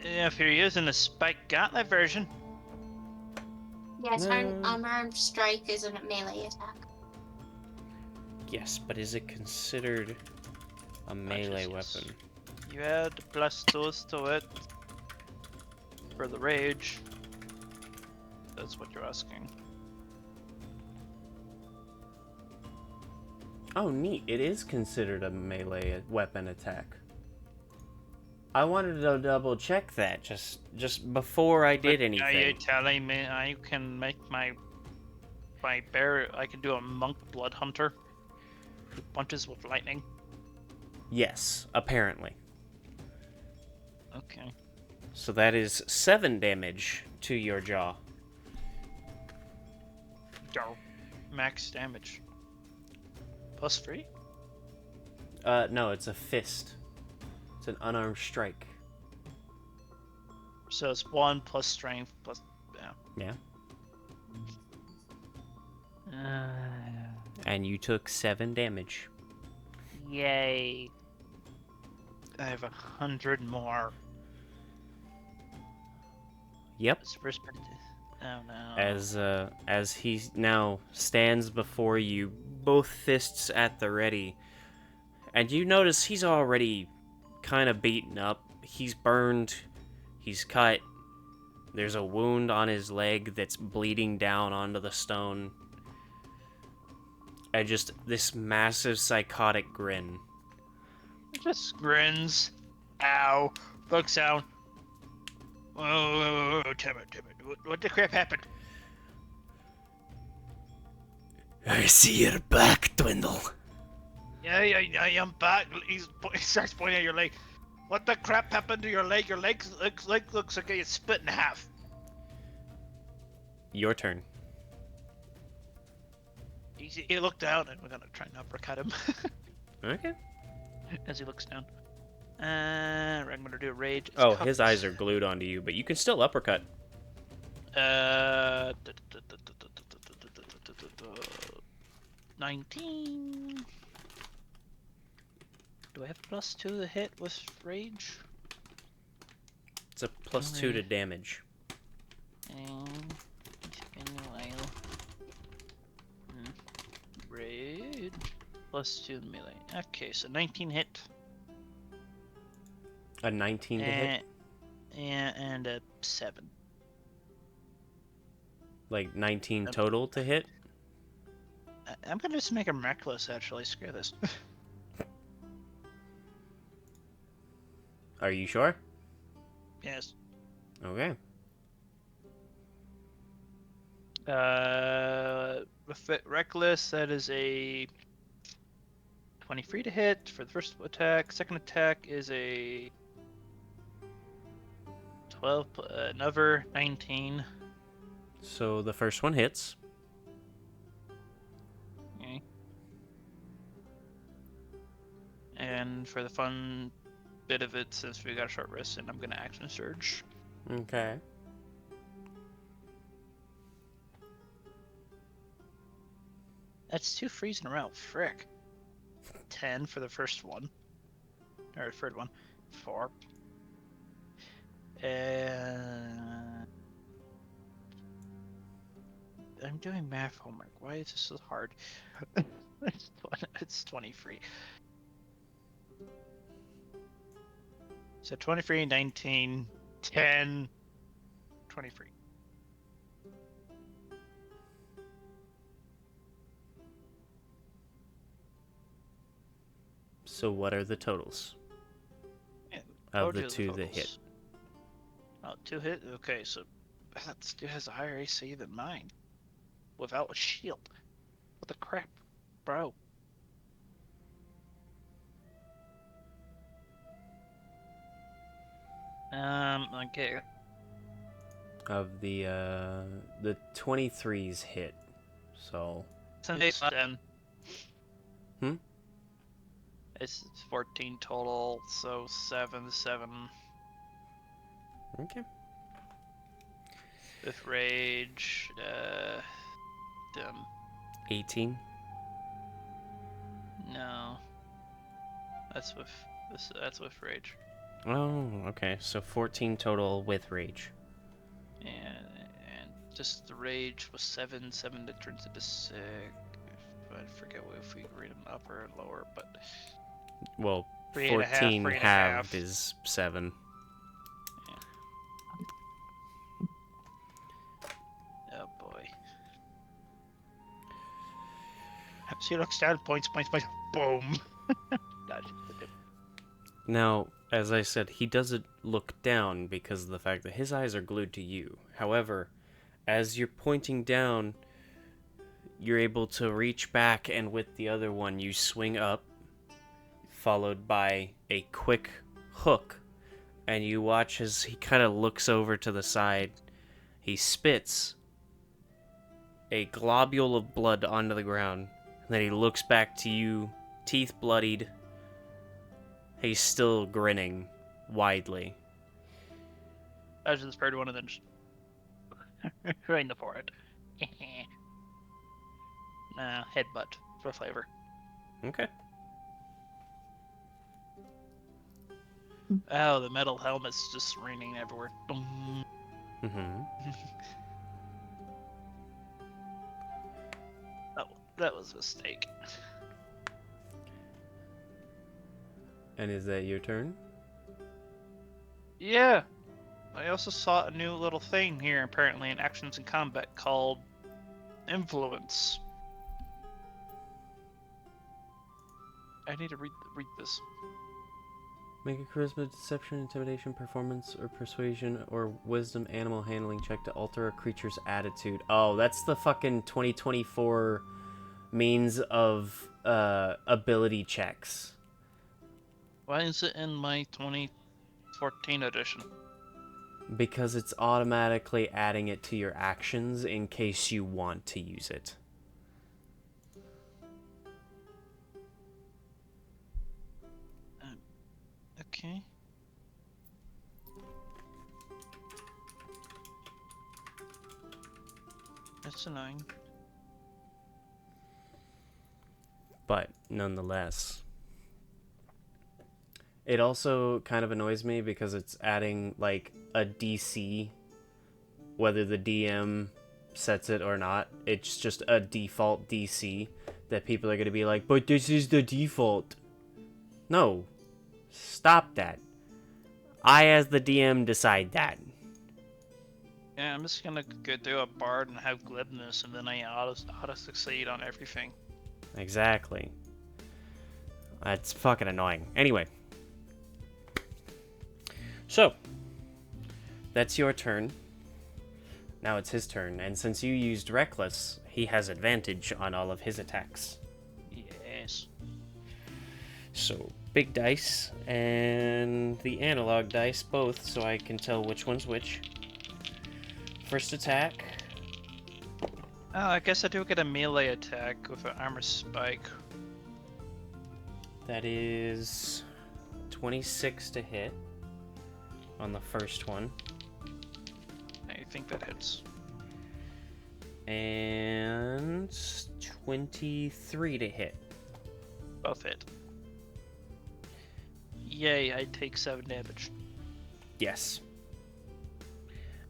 If you're using the spike gauntlet version. Yes, No. unarmed strike is a melee attack. Yes, but is it considered a melee yes. weapon? You add +2 to it for the rage. That's what you're asking. Oh, neat. It is considered a melee weapon attack. I wanted to double check that just before I did anything. Are you telling me I can make my bear? I can do a monk blood hunter who punches with lightning? Yes, apparently. Okay. So that is 7 damage to your jaw. Max damage. +3? No, it's a fist. It's an unarmed strike. So it's 1 plus strength plus Yeah. yeah. And you took 7 damage. Yay! I have 100 more. Yep. It's perspective. Oh no. As he now stands before you, both fists at the ready, and you notice he's already kind of beaten up. He's burned. He's cut. There's a wound on his leg that's bleeding down onto the stone. And just this massive psychotic grin. Just grins. Ow. Looks down. Oh, Timid. What the crap happened? I see you're back, Dwendal. Yeah, I'm back. He starts pointing at your leg. What the crap happened to your leg? Your leg looks like it's split in half. Your turn. He looked down, and we're gonna try and uppercut him. Okay. As he looks down. I'm gonna do a rage. It's Oh, cupped. his eyes are glued onto you, but you can still uppercut. 19. Do I have +2 to hit with rage? It's a +2 to damage. Rage. +2 melee. Okay, so 19 hit. A 19 to hit? Yeah, and a 7. Like 19 total to hit? I'm gonna just make him reckless, actually. Screw this. Are you sure? Yes. Okay. With it reckless, that is a 23 to hit for the first attack. Second attack is a 12, another 19. So the first one hits. Okay. And for the fun bit of it, since we got a short rest, and I'm gonna action surge. Okay. That's 2 frees in a row. Frick. 10 for the first one. Or third one. 4. And I'm doing math homework. Why is this so hard? It's 23. So 23, 19, 10, 23. So what are the totals? Yeah, Of the told you 2 that totals. hit. Oh, 2 hit? Okay, so that dude has a higher AC than mine. Without a shield. What the crap, bro? Okay. Of the 23s hit. So It's 10. Hmm? It's 14 total, so 7. okay. With rage, 18. no. That's with rage. Oh, okay. So 14 total with rage. And just the rage was 7 that turns into 6. I forget if we read them upper or lower, but Well, 3.5, 14 3.5. halved is 7. Oh boy. She looks down, points, boom. Dodge. Now, as I said, he doesn't look down because of the fact that his eyes are glued to you. However, as you're pointing down, you're able to reach back, and with the other one, you swing up, followed by a quick hook, and you watch as he kind of looks over to the side. He spits a globule of blood onto the ground, and then he looks back to you, teeth bloodied. He's still grinning widely. I just sprayed one and then just right in the forehead. Nah, headbutt for flavor. Okay. Oh, the metal helmet's just raining everywhere. Dum. Mm-hmm. That was a mistake. And is that your turn? Yeah. I also saw a new little thing here, apparently, in Actions and Combat called Influence. I need to read this. Make a charisma, deception, intimidation, performance, or persuasion, or wisdom animal handling check to alter a creature's attitude. Oh, that's the fucking 2024 means of ability checks. Why is it in my 2014 edition? Because it's automatically adding it to your actions in case you want to use it. Okay. That's annoying. But nonetheless, it also kind of annoys me because it's adding like a DC, whether the DM sets it or not. It's just a default DC that people are going to be like, but this is the default. No, stop that. I, as the DM, decide that. Yeah, I'm just gonna go do a bard and have glibness, and then I auto succeed on everything. Exactly. That's fucking annoying. Anyway. So, that's your turn. Now it's his turn, and since you used Reckless, he has advantage on all of his attacks. Yes. So, big dice and the analog dice both, so I can tell which one's which. First attack. Oh, I guess I do get a melee attack with an armor spike. That is 26 to hit on the first one. I think that hits. And 23 to hit. Both hit. Yay, I take 7 damage. Yes.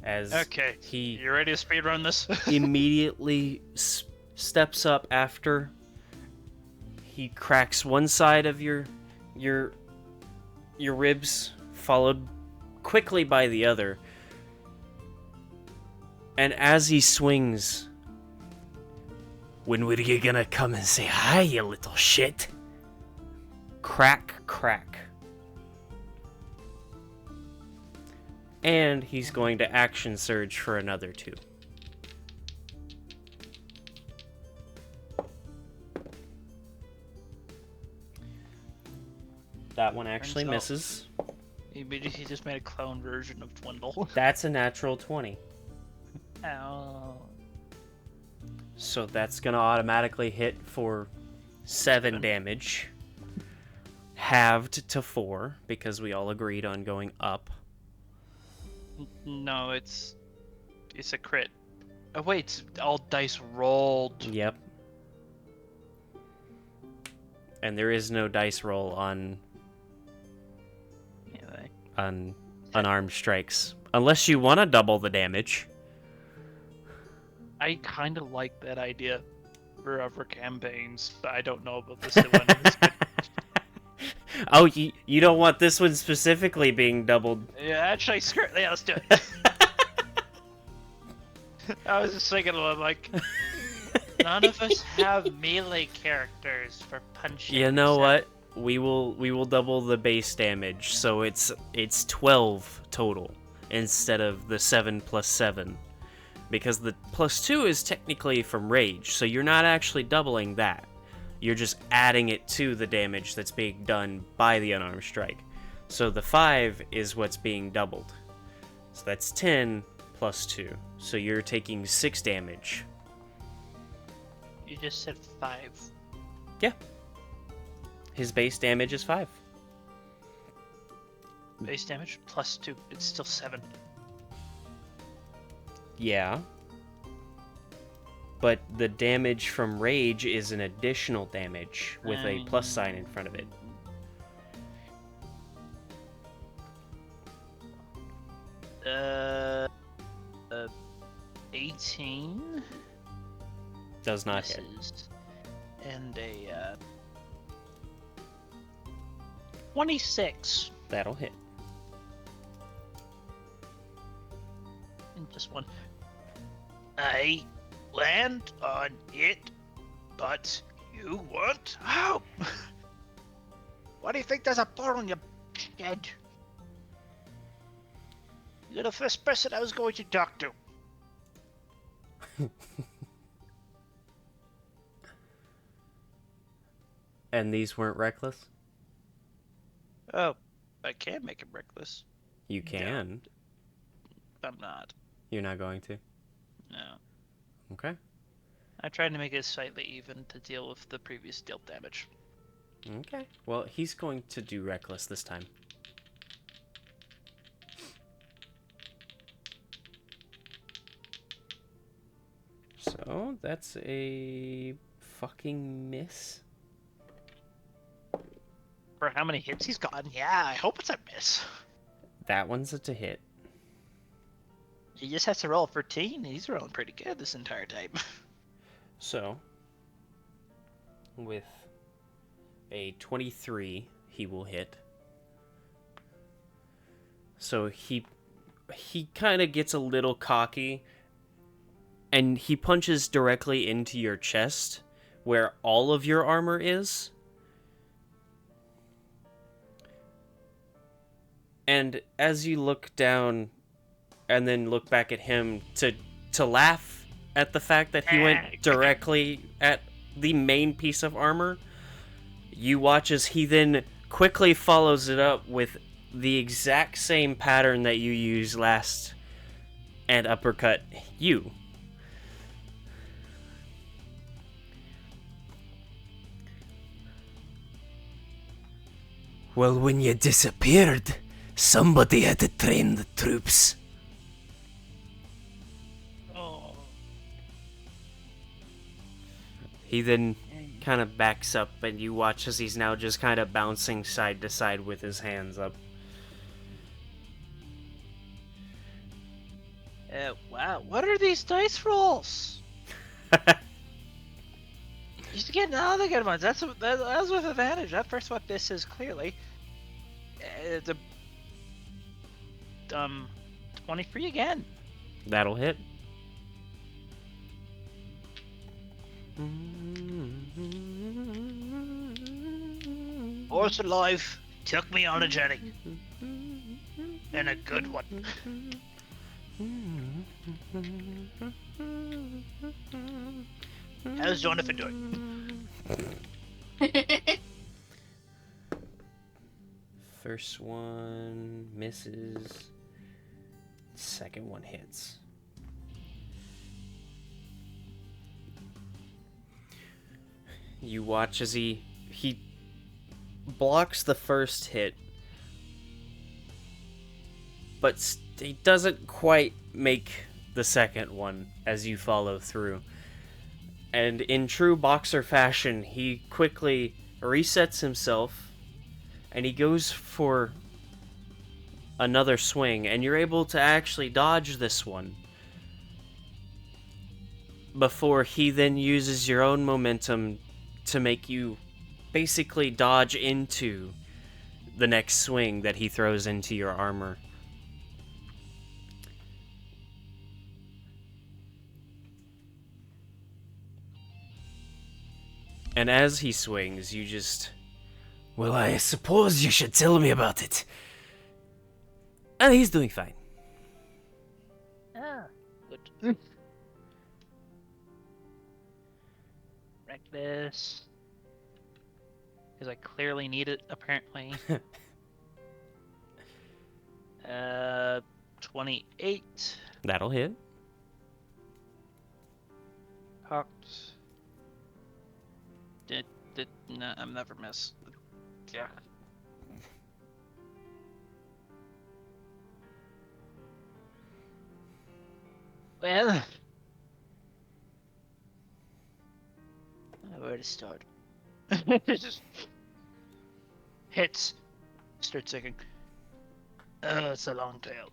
As Okay, he you ready to speedrun this? immediately steps up after he cracks one side of your ribs, followed quickly by the other. And as he swings, when were you gonna come and say hi, you little shit? Crack, crack. And he's going to action surge for another 2. That one actually misses. He just made a clone version of Dwendal. That's a natural 20. Ow. So that's going to automatically hit for 7 damage. Halved to 4, because we all agreed on going up. No, it's a crit. Oh wait, it's all dice rolled. Yep. And there is no dice roll on unarmed strikes. Unless you want to double the damage. I kind of like that idea for other campaigns, but I don't know about this one. Oh, you don't want this one specifically being doubled. Yeah, actually, screw it. Yeah, let's do it. I was just thinking, like, None of us have melee characters for punching. You know so- what? We will double the base damage, so it's 12 total instead of the 7 plus 7. Because the plus 2 is technically from rage, so you're not actually doubling that. You're just adding it to the damage that's being done by the unarmed strike. So the 5 is what's being doubled. So that's 10 plus 2. So you're taking 6 damage. You just said 5. Yeah. His base damage is 5. Base damage plus 2. It's still 7. Yeah. But the damage from rage is an additional damage with a plus sign in front of it. Uh, 18 Does not hit. misses. And a 26. That'll hit. And just one. I land on it, but you want help. Why do you think there's a portal, you kid? You're the first person I was going to talk to. And these weren't reckless? Oh, I can make him reckless. You can. I'm not. You're not going to. No. Okay. I tried to make it slightly even to deal with the previous deal damage. Okay. Well, he's going to do reckless this time. So, that's a fucking miss. For how many hits he's gotten, yeah, I hope it's a miss. That one's a to hit. He just has to roll a 13. He's rolling pretty good this entire time. So, with a 23, he will hit. So he kind of gets a little cocky, and he punches directly into your chest, where all of your armor is. And as you look down, and then look back at him to laugh at the fact that he went directly at the main piece of armor, you watch as he then quickly follows it up with the exact same pattern that you used last and uppercut you. Well, when you disappeared, somebody had to train the troops. Oh. He then kind of backs up, and you watch as he's now just kind of bouncing side to side with his hands up. Wow, what are these dice rolls? You should get another good ones. That's with advantage. That first one misses clearly. The 23 again. That'll hit. Horse alive took me on a journey. And a good one. How's Jonathan doing? First one misses. Second one hits. You watch as he blocks the first hit, but he doesn't quite make the second one as you follow through. And in true boxer fashion, he quickly resets himself, and he goes for another swing, and you're able to actually dodge this one before he then uses your own momentum to make you basically dodge into the next swing that he throws into your armor. And as he swings, you just... Well, I suppose you should tell me about it. He's doing fine. Ah, good. Reckless. Because I clearly need it, apparently. 28. That'll hit. Cocked. No, I'm never miss. Yeah. Well, where to start? Just hits. Start singing. It's a long tail.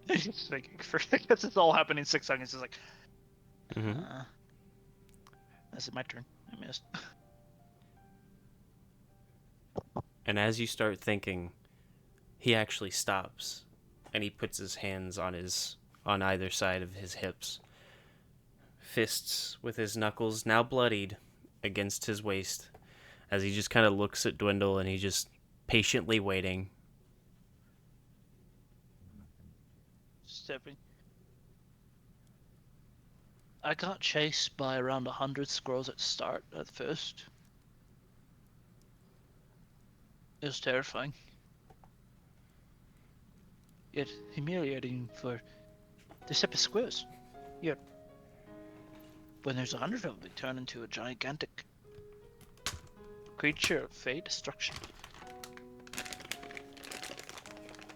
Just thinking for because it's all happening in 6 seconds. It's like, this is my turn. I missed. And as you start thinking, he actually stops, and he puts his hands on either side of his hips, fists with his knuckles now bloodied against his waist, as he just kind of looks at Dwendal, and he's just patiently waiting. Stepping. I got chased by around 100 squirrels at first. It was terrifying. Yet humiliating for the simple squirrels. Yet when there's 100 of them, they turn into a gigantic creature of fate destruction.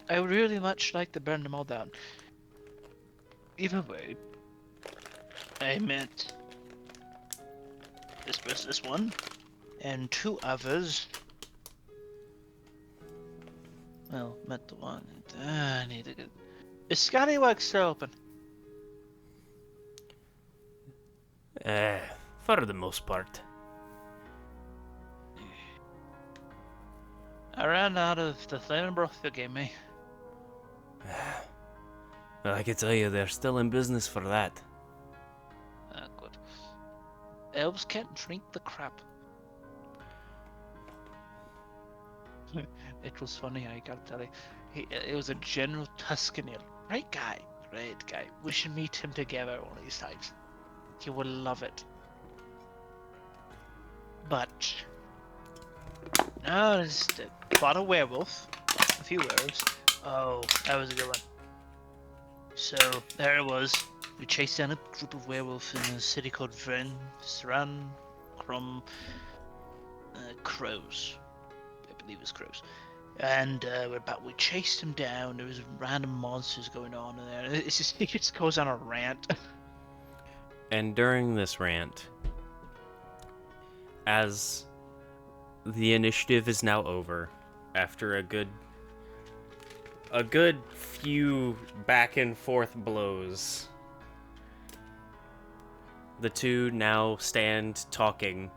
I would really much like to burn them all down. Either way, I met this one and 2 others. Well, met the one. I need to get. Is Scallywags still open? For the most part. I ran out of the Flamenbroth you gave me. Well, I can tell you they're still in business for that. Good. Elves can't drink the crap. It was funny, I gotta tell you. It was a General Tuscany. Great guy. We should meet him together one of these times. He would love it. But no, just fought a werewolf. A few werewolves. Oh, that was a good one. So there it was. We chased down a group of werewolves in a city called Vren, surrounded from crows. I believe it was crows. And we chased him down. There was random monsters going on in there. It's just he just goes on a rant. And during this rant, as the initiative is now over, after a good few back and forth blows, the two now stand talking.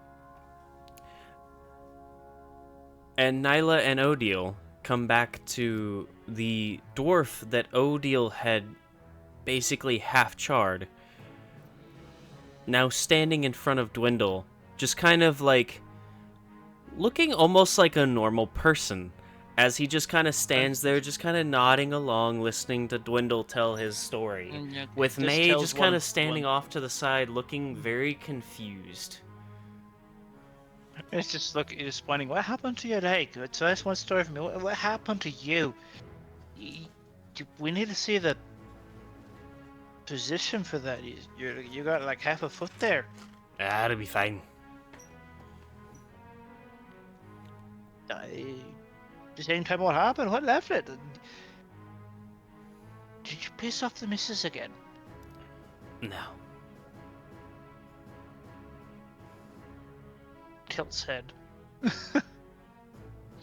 And Nyla and Odile come back to the dwarf that Odile had basically half charred, now standing in front of Dwendal, just kind of like looking almost like a normal person, as he just kind of stands there, just kind of nodding along, listening to Dwendal tell his story, with May just kind of standing off to the side, looking very confused. It's just just pointing. What happened to your leg? So that's one story for me. What happened to you? We need to see the position for that. You got like half a foot there. That'll be fine. Just any time what happened? What left it? Did you piss off the missus again? No. Tilt's head.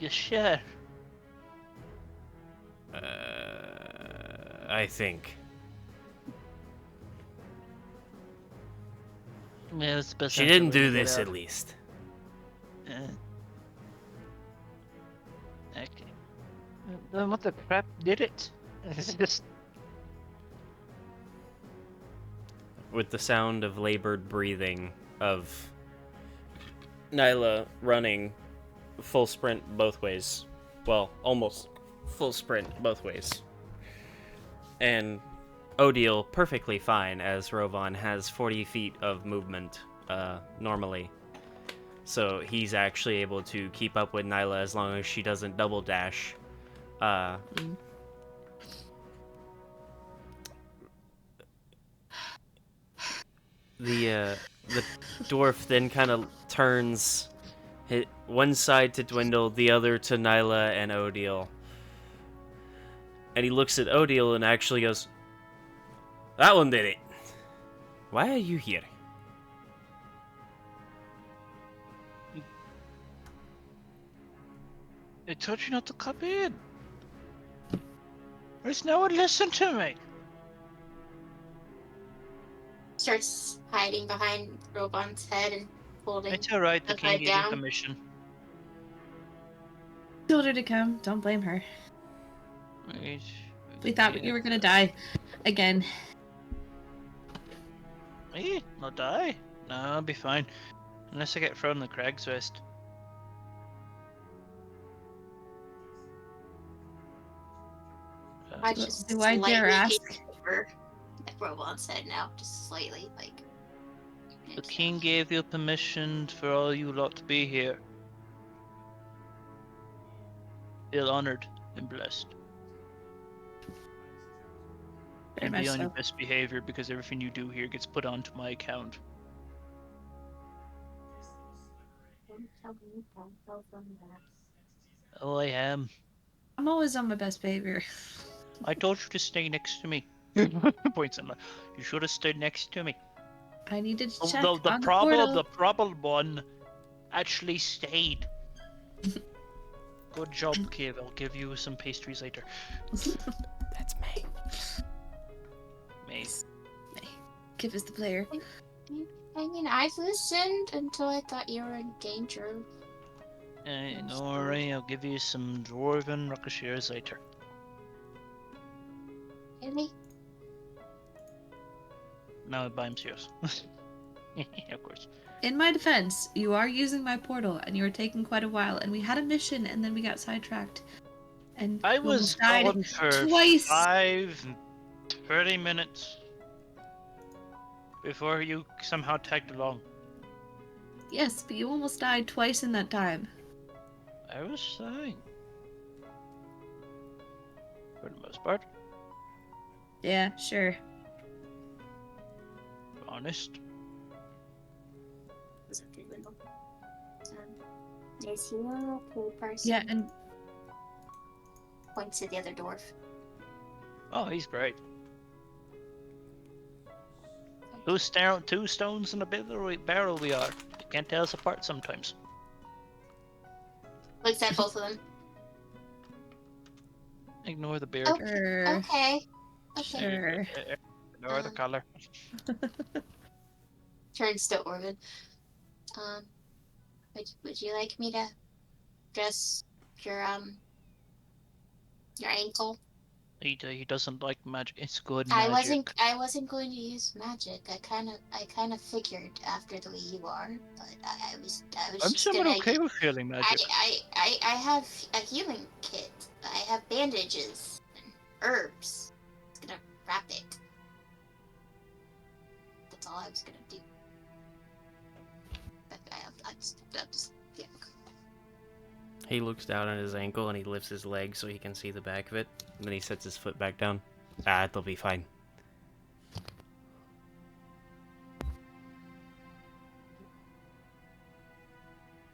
You sure? I think. Yeah, that's the best She answer didn't we can do get this out. at least. Okay. Then what the crap did it? It's just With the sound of labored breathing of Nyla running full sprint both ways. Well, almost full sprint both ways. And Odile perfectly fine, as Rovan has 40 feet of movement normally. So he's actually able to keep up with Nyla as long as she doesn't double dash. The dwarf then kind of turns one side to Dwendal, the other to Nyla and Odile. And he looks at Odile and actually goes, "That one did it. Why are you here?" I told you not to come in. There's no one listen to me. Starts hiding behind Robon's head and holding It's alright, the king upside gave you down. permission. Told her to come. Don't blame her. Right. We thought you were gonna die again. Me? Not die? No, I'll be fine. Unless I get thrown in the Crag's Rest. I just Do I dare slightly ask? peek over at Robon's head now, just slightly, like. The king gave you permission for all you lot to be here. Feel honored and blessed. Very And much be on your so. best behavior because everything you do here gets put onto my account. Oh, I am. I'm always on my best behavior. I told you to stay next to me. Points in. You should have stayed next to me. I needed to The, check the, the on the problem, portal. the problem one, actually stayed. Good job, kid. I'll give you some pastries later. That's me. Me. Kip is the player. I mean, I've listened until I thought you were in danger. No worry, I'll give you some Dwarven Ricocheters later. Really? Now it binds yours. Of course. In my defense, you are using my portal, and you were taking quite a while, and we had a mission, and then we got sidetracked. And I we was almost died gone for twice. 5 and 30 minutes before you somehow tagged along. Yes, but you almost died twice in that time. I was fine. For the most part. Yeah, sure. Honest. Was it Dwendal? Is he a cool person? Yeah, and Points to the other dwarf. Oh, he's great. Two stones in a barrel we are. You can't tell us apart sometimes. Looks at both of them. Ignore the beard. Oh. sure. Okay. Okay. Sure. Ignore the color. Turns to Orvid. Would you like me to dress your ankle? He doesn't like magic. It's good I magic. wasn't going to use magic. I kind of figured after the way you are, but I was I'm just somewhat gonna. okay with feeling magic. I have a healing kit. I have bandages and herbs. I was gonna wrap it. That's all I was gonna do. But I just yeah. He looks down at his ankle and he lifts his leg so he can see the back of it. And then he sets his foot back down. It'll be fine.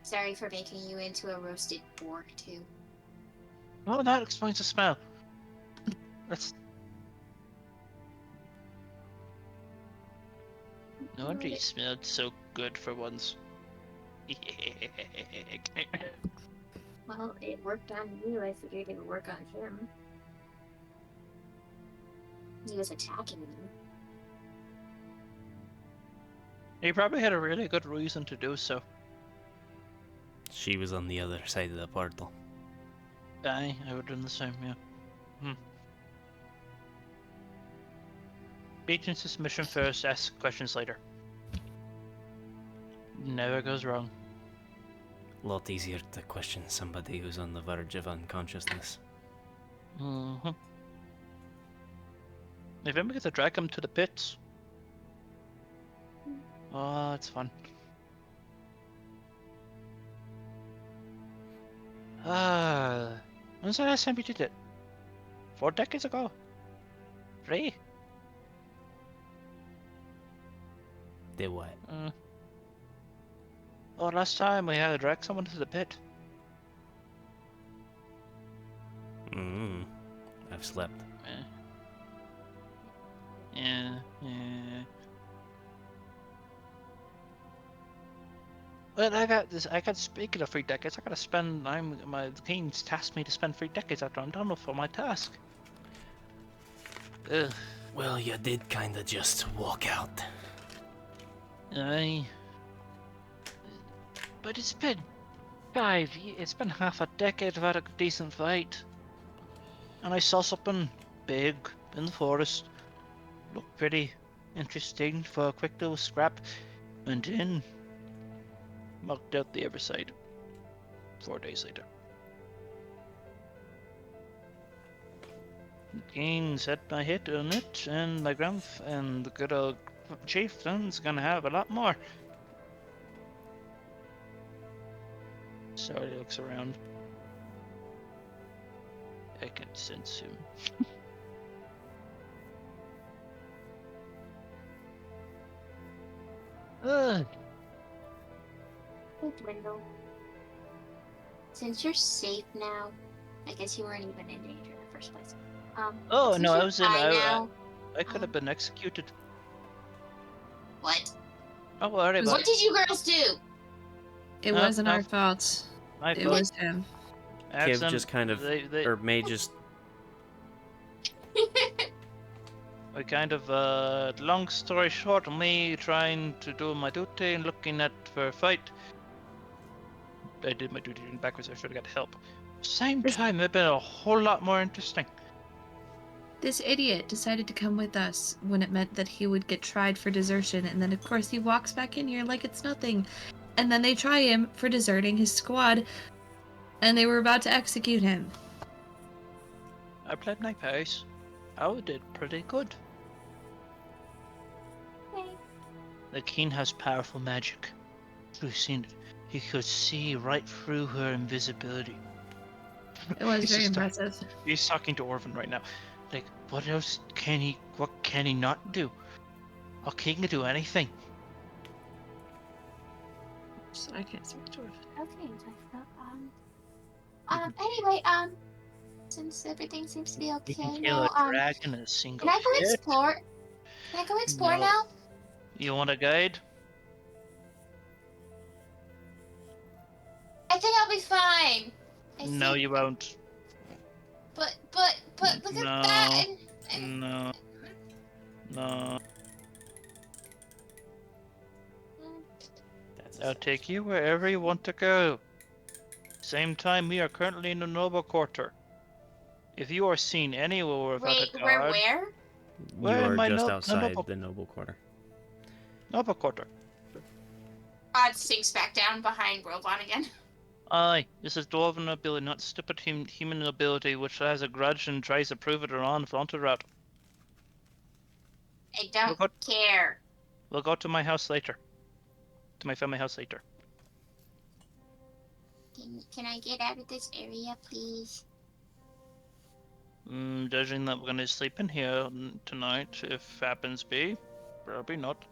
Sorry for making you into a roasted pork too. Oh, that explains the smell. That's. No wonder he smelled so good for once. Well, it worked on you. I figured it would work on him. He was attacking you. He probably had a really good reason to do so. She was on the other side of the portal. Aye, I would have done the same, yeah. Beat into submission first, ask questions later. Never goes wrong. A lot easier to question somebody who's on the verge of unconsciousness. Mm-hmm. If we get to drag him to the pits. Oh, it's fun. When's the last time we did it? 4 decades ago? 3? Did what? Oh, last time we had to drag someone to the pit. I've slept. Yeah. Well, I got speaking of 3 decades, I gotta spend, the king's tasked me to spend 3 decades after I'm done with my task. Ugh. Well, you did kinda just walk out. Aye. But it's been it's been half a decade I've had a decent fight. And I saw something big in the forest. Looked pretty interesting for a quick little scrap. Went in. Knocked out the other side. 4 days later. The king said I hit on it, and my and the good old chieftain's gonna have a lot more. So he looks around. I can sense him. Ugh. Hey, Dwendal. Since you're safe now, I guess you weren't even in danger in the first place. Oh since no, I you're was in. fine now, I could have been executed. what? Oh, worry about What it. did you girls do? It No, wasn't no. our fault. My It fault. was him. Kiv Accent, just kind of, or May just, I kind of, long story short, me trying to do my duty and looking at for a fight. I did my duty backwards, I should have got help. Same time, it'd been a whole lot more interesting. This idiot decided to come with us when it meant that he would get tried for desertion, and then of course he walks back in here like it's nothing. And then they try him for deserting his squad, and they were about to execute him. I played my pace. I did pretty good. Okay. The king has powerful magic. We've seen it. He could see right through her invisibility. It was He's very just impressive. He's talking to Orphan right now. Like, what else can he? What can he not do? A king can do anything. So I can't speak to it. Okay, anyway, since everything seems to be You okay can kill now, a dragon in a single can I go hit. explore? Can I go explore No. now? You want a guide? I think I'll be fine. No, you won't. But look No. at that. And No. No. that's I'll take you wherever you want to go. Same time, we are currently in the noble quarter. If you are seen anywhere without wait, a we're guard, where? You Where are am I just no- outside noble- the noble quarter. noble quarter. Odd sinks back down behind Robon again. Aye, this is Dwarven ability, not stupid human ability, which has a grudge and tries to prove it around the flaunted route. I don't Look care. We'll go to my house later. To my family house later. Can I get out of this area, please? Judging that we're gonna sleep in here tonight, if happens be, probably not.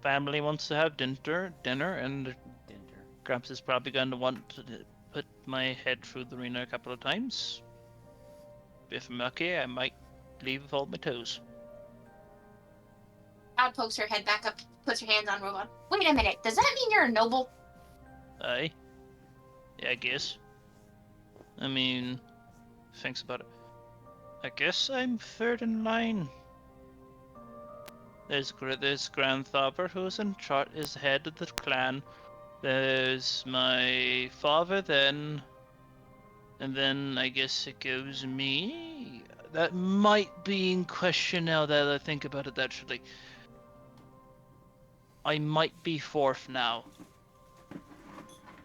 Family wants to have dinner, and Gramps is probably going to want to put my head through the arena a couple of times. If I'm lucky, I might leave with all my toes. Odd pokes her head back up, puts her hands on Robon. Wait a minute, does that mean you're a noble? Aye. Yeah, I guess. I mean, thinks about it. I guess I'm third in line. There's Grandfather, who's is head of the clan. There's my father, then, and then I guess it goes me. That might be in question now that I think about it. Actually, I might be fourth now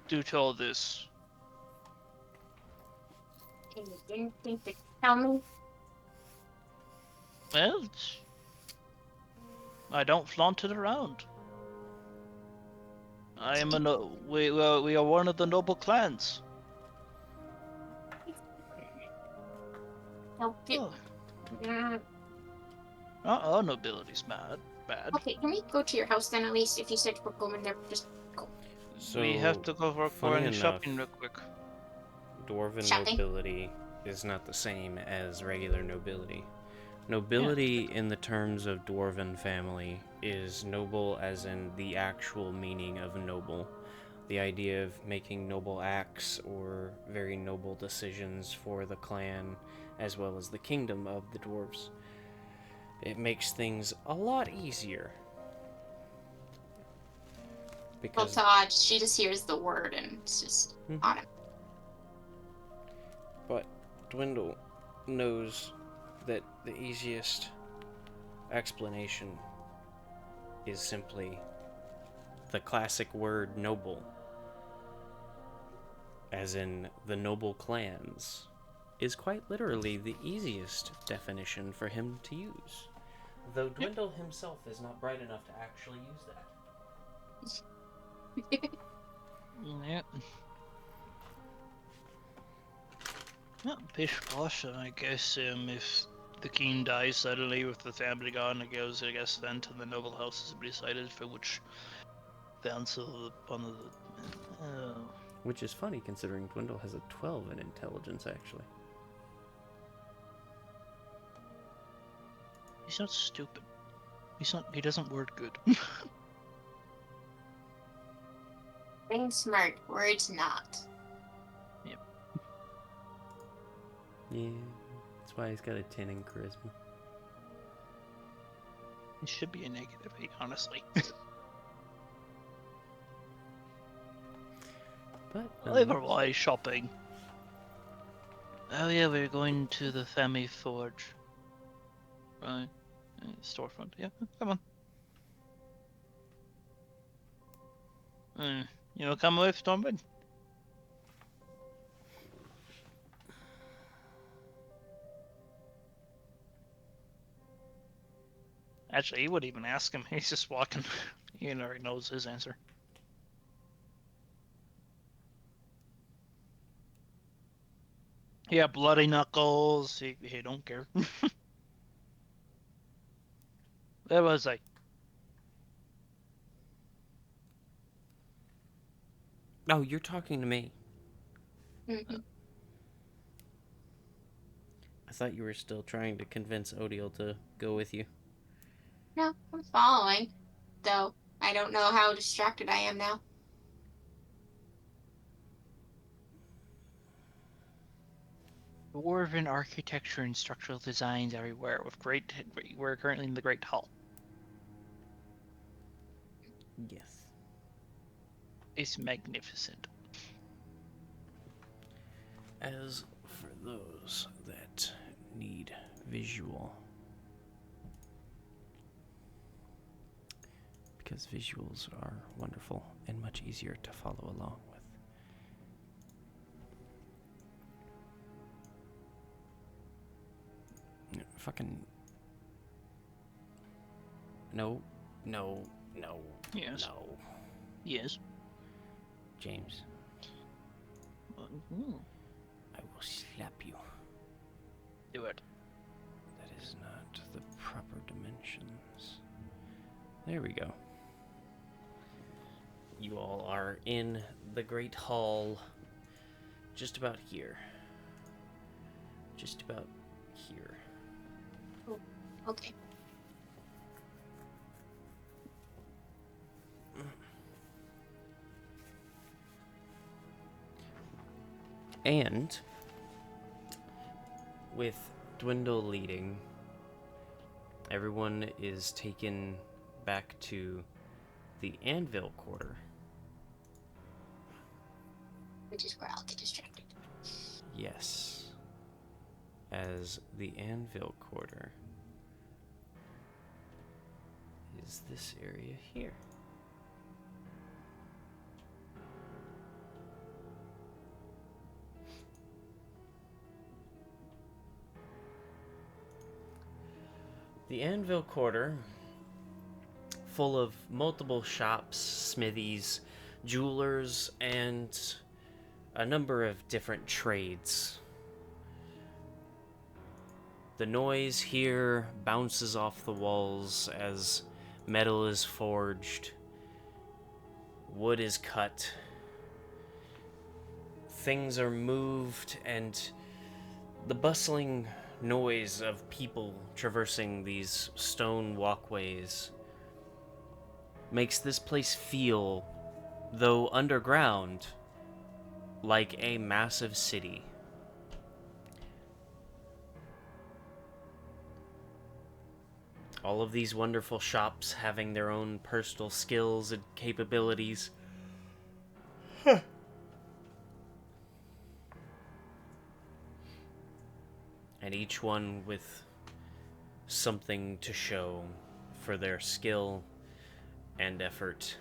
due to all this. And you didn't think to tell me? Well, I don't flaunt it around. I am we are one of the noble clans. No, Oh, mm, our nobility's bad. okay, can we go to your house then at least? If you said we're going there, just go So, We have to go for funny any enough, shopping real quick. Dwarven shopping. nobility is not the same as regular nobility. Nobility, in the terms of Dwarven family, is noble as in the actual meaning of noble. The idea of making noble acts or very noble decisions for the clan, as well as the kingdom of the dwarves. It makes things a lot easier. Well, Because Todd, she just hears the word and it's just on him. But Dwendal knows that the easiest explanation is simply the classic word noble, as in the noble clans, is quite literally the easiest definition for him to use, though Dwendal himself is not bright enough to actually use that. Yeah. Well, bish bosh, I guess if the king dies suddenly with the family gone, it goes, I guess, then to the noble houses to be decided for which dance on the. Which is funny considering Dwendal has a 12 in intelligence, actually. He's not stupid. He doesn't word good. Brain smart, words not. Yep. Yeah, that's why he's got a 10 in charisma. It should be a negative 8, honestly. But Otherwise, shopping. Oh yeah, we're going to the family forge. Right. Storefront. Yeah, come on. Come with Stormwind. Actually, he wouldn't even ask him. He's just walking. He already knows his answer. Yeah, bloody knuckles. He don't care. Where was I? oh, you're talking to me. Mm-hmm. I thought you were still trying to convince Odile to go with you. No, I'm following. Though I don't know how distracted I am now. Dwarven architecture and structural designs everywhere. We're currently in the Great Hall. Yes. It's magnificent. As for those that need visual, because visuals are wonderful and much easier to follow along with. Fucking no. Yes. No. Yes. James, Mm-hmm. I will slap you. Do it. That is not the proper dimensions. There we go. You all are in the Great Hall. Just about here. Just about here. Oh, okay. And with Dwendal leading, everyone is taken back to the Anvil Quarter. which is where I'll get distracted. Yes. As the anvil quarter is this area here. The anvil quarter, full of multiple shops, smithies, jewelers, and a number of different trades. The noise here bounces off the walls as metal is forged, wood is cut, things are moved, and the bustling noise of people traversing these stone walkways makes this place feel, though underground, like a massive city. All of these wonderful shops having their own personal skills and capabilities. And each one with something to show for their skill and effort.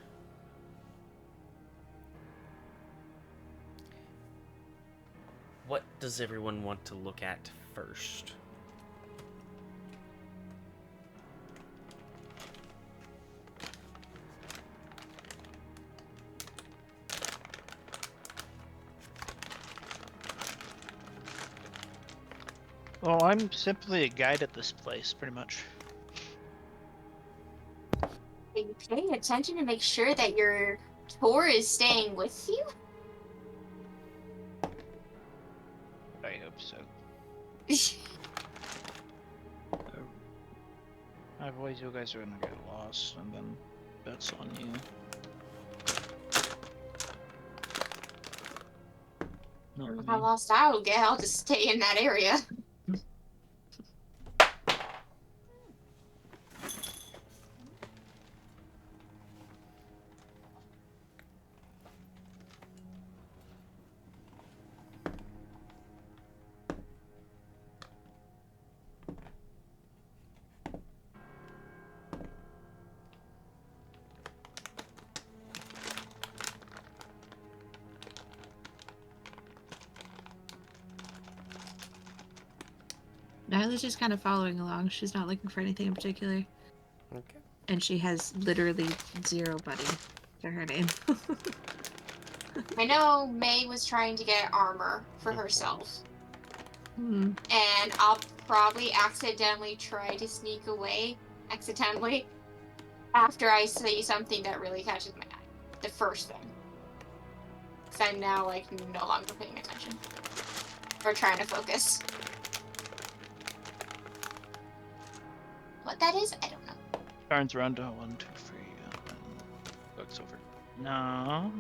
What does everyone want to look at first? Well, I'm simply a guide at this place, pretty much. Are you paying attention to make sure that your tour is staying with you? I hope so. Otherwise, you guys are gonna get lost, and then that's on you. Not How me. lost I'll get, I'll just stay in that area. Nyla's just kind of following along. She's not looking for anything in particular. Okay. And she has literally 0 buddy to her name. I know May was trying to get armor for herself. And I'll probably accidentally try to sneak away, after I see something that really catches my eye. The first thing. Because I'm now, like, no longer paying attention. Or trying to focus. What that is, I don't know. Turns around to 1, 2, 3, and looks over. No,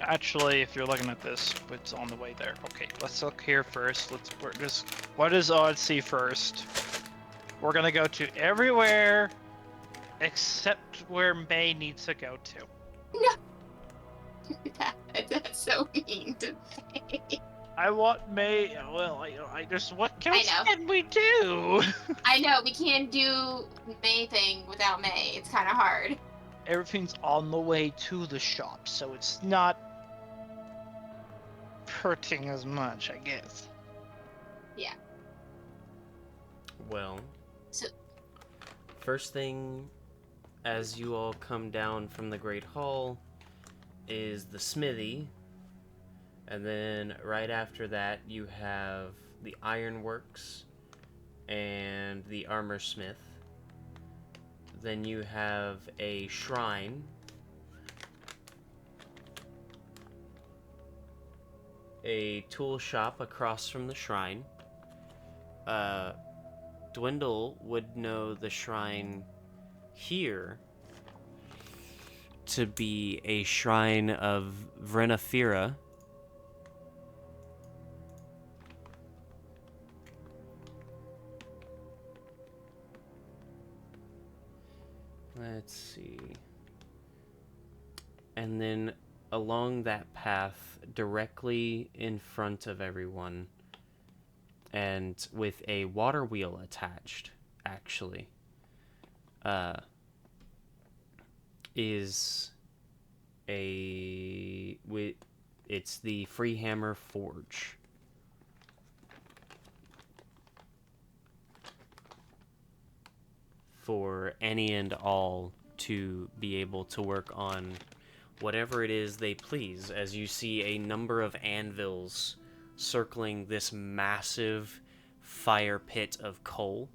actually, if you're looking at this, it's on the way there. Okay, let's look here first. What does Odd see first? We're gonna go to everywhere except where May needs to go to. No. That's so mean to say. I want May. Well, I just what else know. can we do? I know, we can't do May thing without May. It's kind of hard. Everything's on the way to the shop, so it's not hurting as much, I guess. Yeah. Well, So, first thing, as you all come down from the Great Hall, is the smithy. And then right after that, you have the ironworks and the armor smith. Then you have a shrine, a tool shop across from the shrine. Dwendal would know the shrine here to be a shrine of Vrenafira. Let's see. And then along that path, directly in front of everyone, and with a water wheel attached, actually, is it's the Freehammer Forge. For any and all to be able to work on whatever it is they please, as you see a number of anvils circling this massive fire pit of coal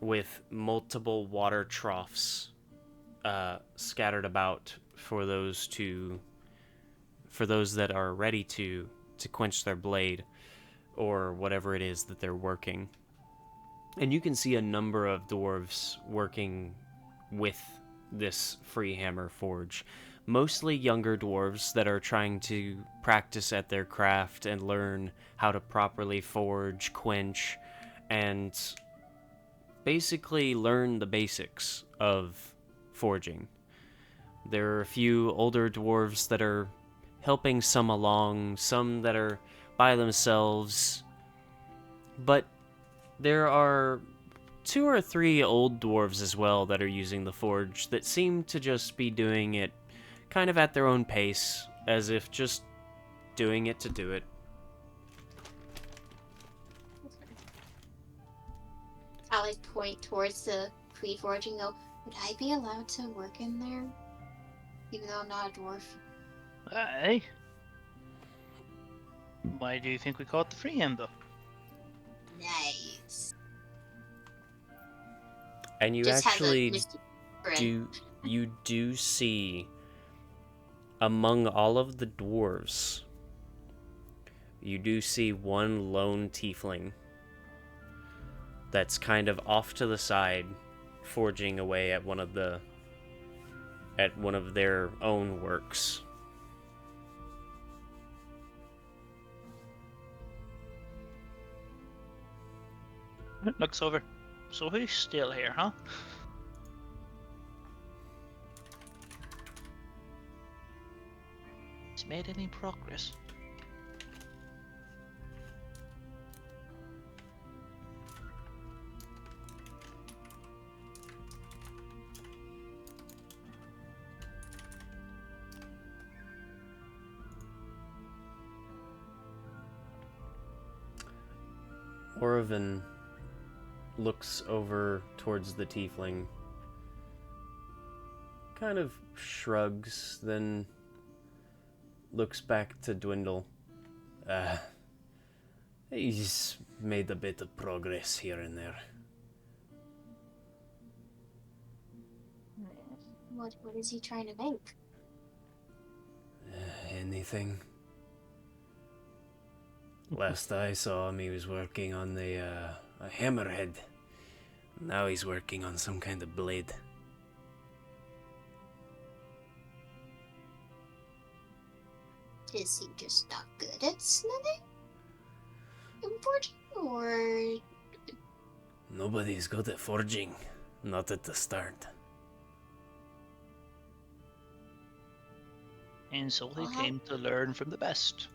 with multiple water troughs scattered about for those that are ready to quench their blade or whatever it is that they're working. And you can see a number of dwarves working with this Freehammer Forge. Mostly younger dwarves that are trying to practice at their craft and learn how to properly forge, quench, and basically learn the basics of forging. There are a few older dwarves that are helping some along, some that are by themselves, but there are 2 or 3 old dwarves as well that are using the forge that seem to just be doing it kind of at their own pace, as if just doing it to do it. I'll like point towards the pre-forge and go, would I be allowed to work in there? Even though I'm not a dwarf. Aye. Why do you think we call it the Freeham, though? Nice. And you Just actually has a grin. do see among all of the dwarves, you do see one lone tiefling that's kind of off to the side, forging away at one of their own works. Looks over. So who's still here, huh? Has made any progress? Orovin looks over towards the tiefling, kind of shrugs, then looks back to Dwendal. He's made a bit of progress here and there. What is he trying to make? Anything. Last I saw him, he was working on a hammerhead. Now he's working on some kind of blade. Is he just not good at smithing? And forging? Or... Nobody's good at forging. Not at the start. And so he came to learn from the best.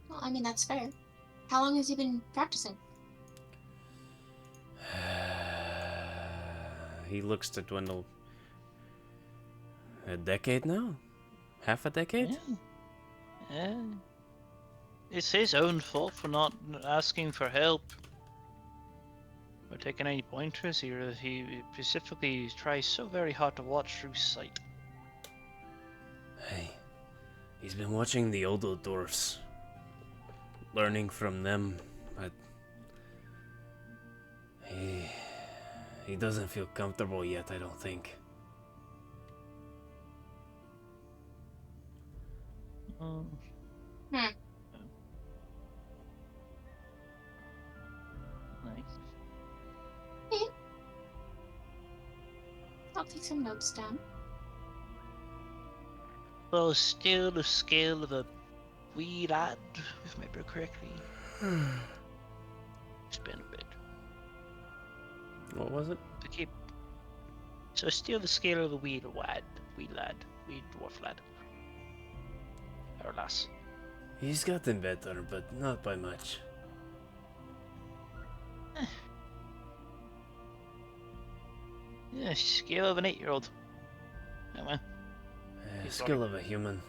Well, I mean, that's fair. How long has he been practicing? He looks to Dwendal. A decade now? Half a decade? Yeah. It's his own fault for not asking for help. Or taking any pointers here. He specifically tries so very hard to watch through sight. Hey, he's been watching the older dwarfs. Learning from them, but he doesn't feel comfortable yet, I don't think. Nice. Okay. I'll take some notes down. Well, still the scale of a wee lad, if I remember correctly. It's been a bit. What was it? To keep. So steal the scale of the wee lad, wee dwarf lad. Or lass. He's gotten better, but not by much. Yeah, scale of an 8-year-old. Oh well. Skill of a human.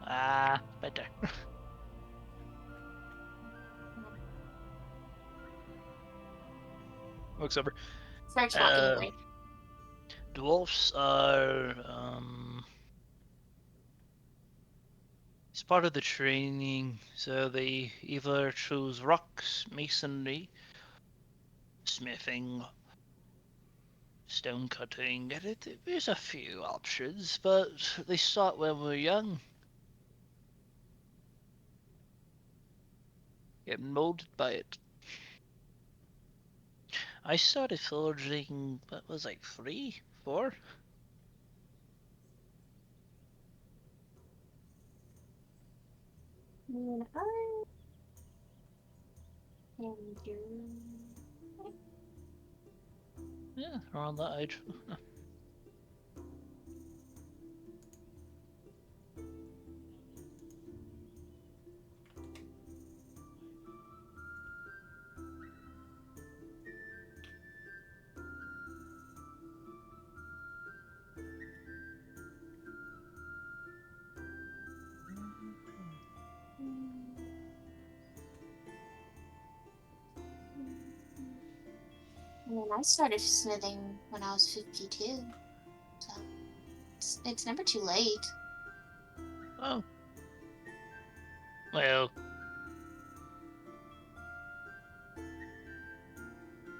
Ah, better. Looks over. Starts walking away. Dwarfs are it's part of the training, so they either choose rocks, masonry, smithing, stone cutting. There's a few options, but they start when we're young. Get molded by it. I started forging, what was like 3, 4? Yeah, around that age. I started smithing when I was 52, so it's never too late. Oh. Well.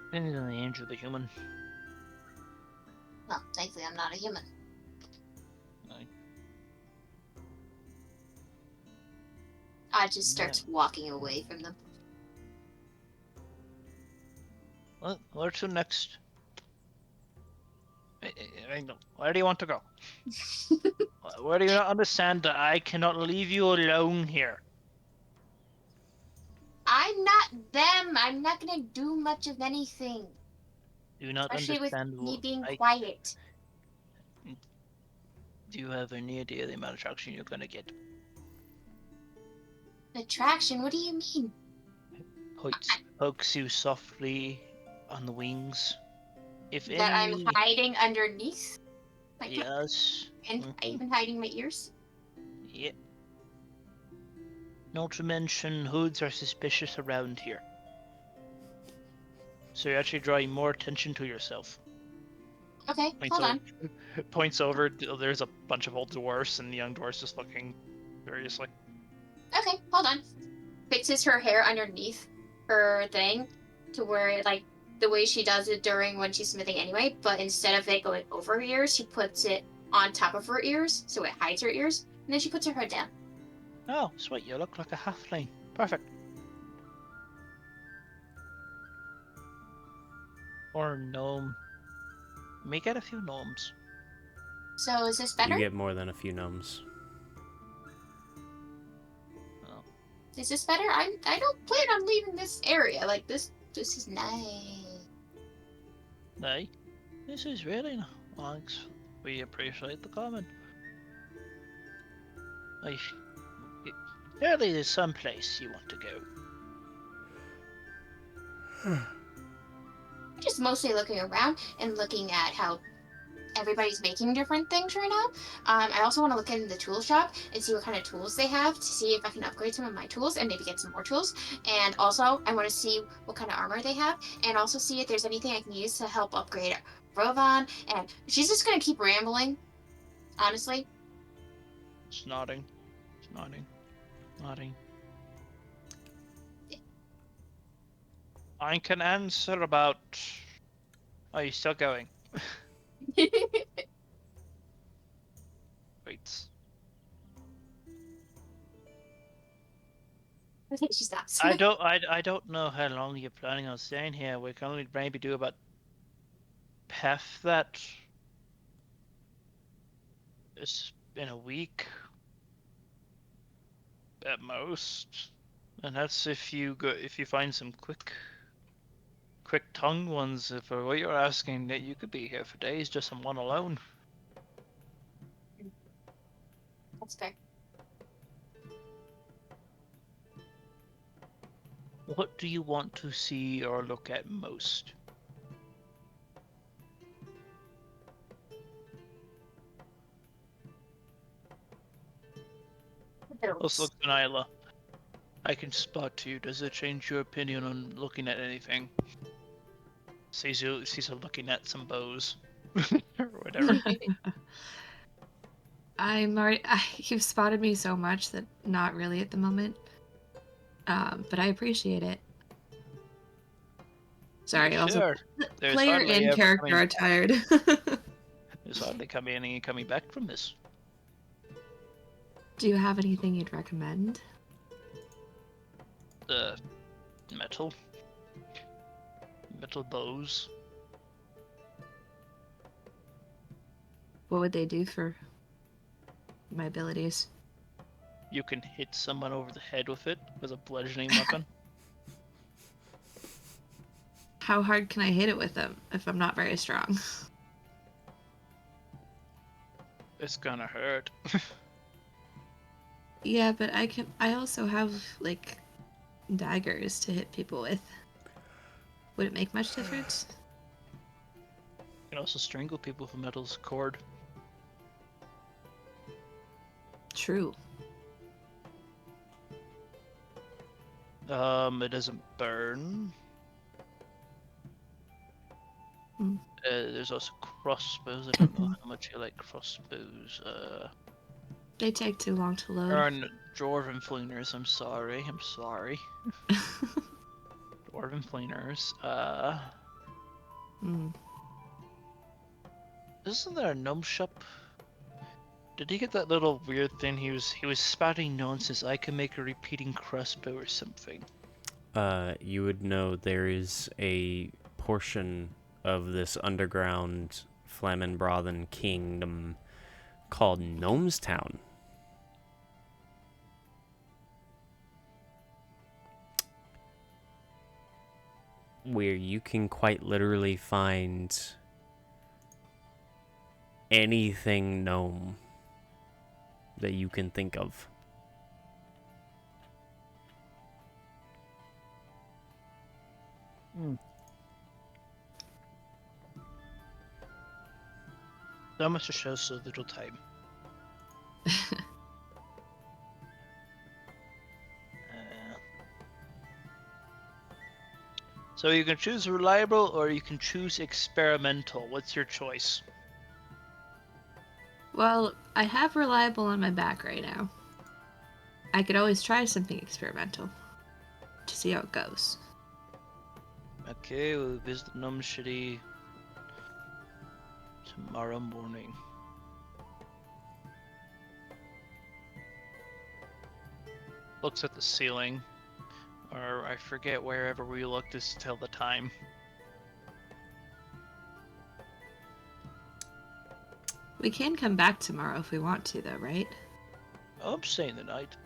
Depending on the age of the human. Well, thankfully I'm not a human. Aye. I just start walking away from them. Well, where to next? Where do you want to go? Where do you not understand that I cannot leave you alone here? I'm not them. I'm not gonna do much of anything. Do you not Especially with understand me being I... quiet. Do you have any idea the amount of traction you're gonna get? Attraction? What do you mean? Pokes you softly on the wings. If That I'm any... hiding underneath? Yes. And even hiding my ears? Yep. Not to mention, hoods are suspicious around here. So you're actually drawing more attention to yourself. Okay, hold on. Points over, there's a bunch of old dwarfs, and the young dwarfs just looking furiously. Okay, hold on. Fixes her hair underneath her thing to where, like, the way she does it during when she's smithing anyway, but instead of it going over her ears, she puts it on top of her ears, so it hides her ears, and then she puts her hood down. Oh, sweet, you look like a halfling. Perfect. Or gnome. You may get a few gnomes. So is this better? You get more than a few gnomes. Oh. Is this better? I don't plan on leaving this area. Like, this is nice. Nay, this is really nice. We appreciate the comment. Surely there's some place you want to go. Just mostly looking around and looking at how everybody's making different things right now. I also want to look in the tool shop and see what kind of tools they have to see if I can upgrade some of my tools and maybe get some more tools. And also, I want to see what kind of armor they have and also see if there's anything I can use to help upgrade Rovan. And she's just going to keep rambling, honestly. It's nodding. It's nodding. Nodding. I can answer about... Are you still going? Wait. I think she stops. I don't know how long you're planning on staying here. We can only maybe do about half that. It's in a week at most, and that's if you find some quick quick-tongued ones. For what you're asking, that you could be here for days just on one alone. That's fair. What do you want to see or look at most? Let's look at Nyla. I can spot you. Does it change your opinion on looking at anything? Sees her looking at some bows. or whatever. You've spotted me so much that not really at the moment. But I appreciate it. Sorry, also Sure. There's player hardly and ever character coming- are tired. There's hardly any coming back from this. Do you have anything you'd recommend? The metal bows. What would they do for my abilities? You can hit someone over the head with it with a bludgeoning weapon. How hard can I hit it with them if I'm not very strong? It's gonna hurt. Yeah, but I also have, like, daggers to hit people with. Would it make much difference? You can also strangle people with a metal cord. True. It doesn't burn. Hmm. There's also crossbows. I don't know how much you like crossbows. They take too long to load. Dwarven flingers. I'm sorry. Dwarven flingers. Isn't there a gnome shop? Did he get that little weird thing? He was spouting nonsense. I can make a repeating crossbow or something. You would know there is a portion of this underground Flamenbroth kingdom called Gnomestown. Where you can quite literally find anything gnome that you can think of. That must have shown so little time. So you can choose reliable or you can choose experimental. What's your choice? Well, I have reliable on my back right now. I could always try something experimental to see how it goes. Okay, we'll visit Gnome City tomorrow morning. Looks at the ceiling, or I forget wherever we looked to tell the time. We can come back tomorrow if we want to, though, right? Oh, I'm staying the night.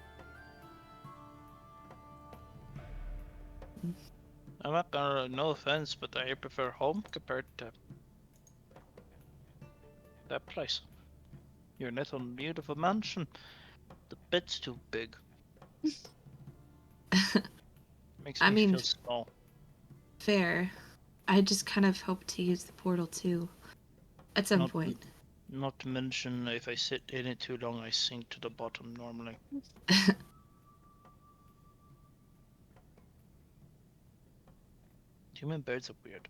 I'm not gonna, no offense, but I prefer home compared to that place. Your little beautiful mansion. The bed's too big. Makes I me mean, feel small. fair. I just kind of hope to use the portal too, at some point. Not to mention, if I sit in it too long, I sink to the bottom normally. Human birds are weird.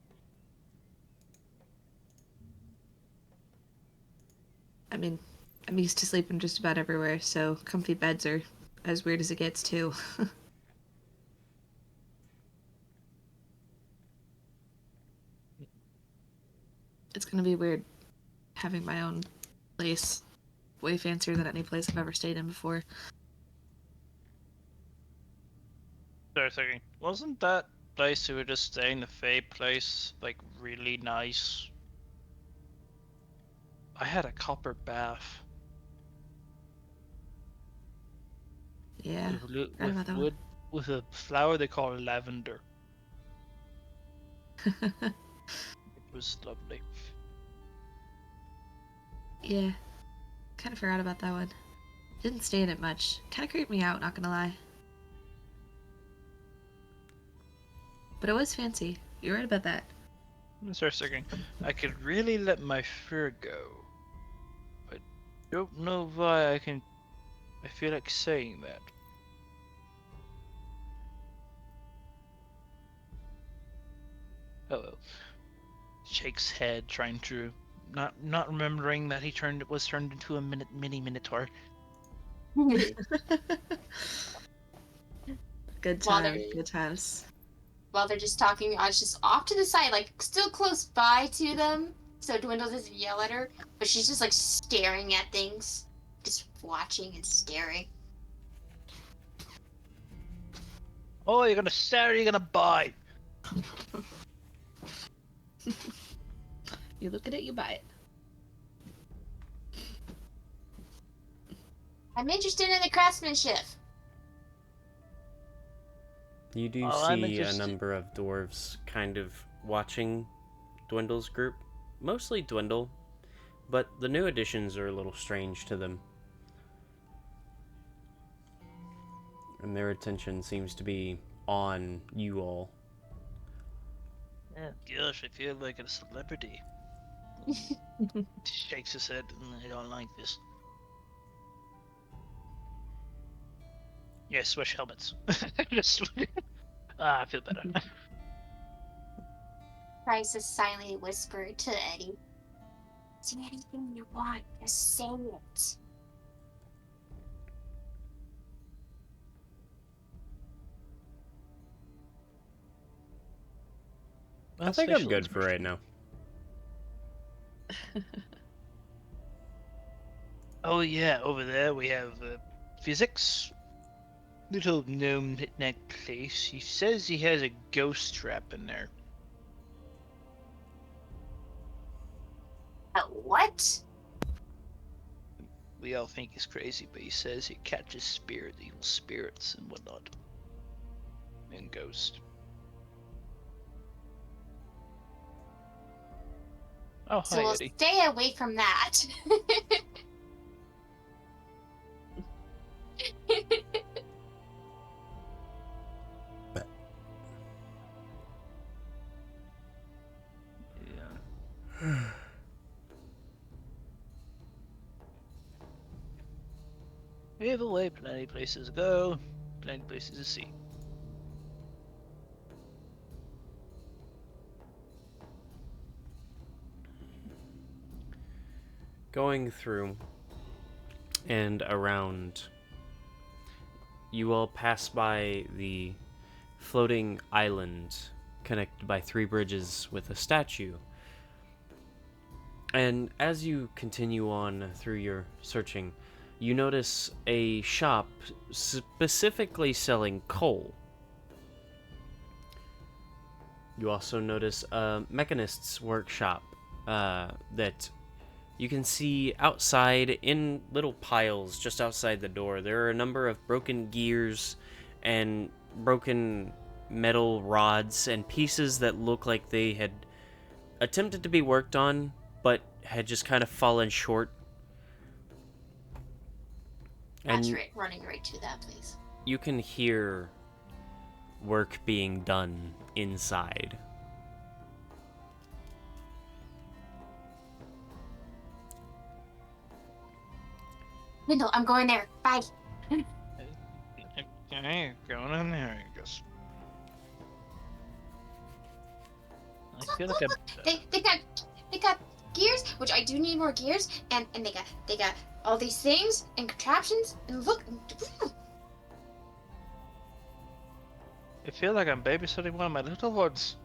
I mean, I'm used to sleeping just about everywhere, so comfy beds are as weird as it gets too. It's gonna be weird having my own place, way fancier than any place I've ever stayed in before. Sorry, thinking, wasn't that place we were just staying, the Fae place, like really nice? I had a copper bath. Yeah, With forgot about that one. wood, with a flower they call lavender. It was lovely. Yeah, kind of forgot about that one. Didn't stay in it much. Kind of creeped me out, not gonna lie. But it was fancy. You're right about that. I'm gonna start thinking, I could really let my fur go. I don't know why I feel like saying that. Oh well. Shakes head, trying to not remembering that he was turned into a mini minotaur. Good While time, they're good times. while they're just talking, I was just off to the side, like still close by to them. So Dwindle doesn't yell at her, but she's just like staring at things, just watching and staring. Oh, you're gonna stare, you're gonna bite. You look at it, you buy it. I'm interested in the craftsmanship. You do Oh, I'm see a interested. number of dwarves kind of watching Dwendal's group. Mostly Dwendal, but the new additions are a little strange to them. And their attention seems to be on you all. Yeah, gosh, I feel like a celebrity. Shakes his head, I don't like this. Yeah, switch helmets. Just I feel better. Price silently whispered to Eddie. See anything you want, just say it. I think I'm good for right now. Oh yeah, over there we have physics. Little gnome knickknack place. He says he has a ghost trap in there. What? We all think he's crazy, but he says he catches evil spirits and whatnot. And ghosts. Oh, So hi, we'll Eddie. stay away from that. Yeah. Either way, plenty places to go, plenty places to see. Going through and around, you all pass by the floating island connected by 3 bridges with a statue. And as you continue on through your searching, you notice a shop specifically selling coal. You also notice a mechanist's workshop that you can see outside in little piles just outside the door. There are a number of broken gears and broken metal rods and pieces that look like they had attempted to be worked on but had just kind of fallen short. That's And right, running right to that place. you can hear work being done inside. Wendell, I'm going there. Bye. Okay, going in there, I guess. I feel like I'm. They got gears, which I do need more gears, and they got all these things and contraptions, and look. I feel like I'm babysitting one of my little ones.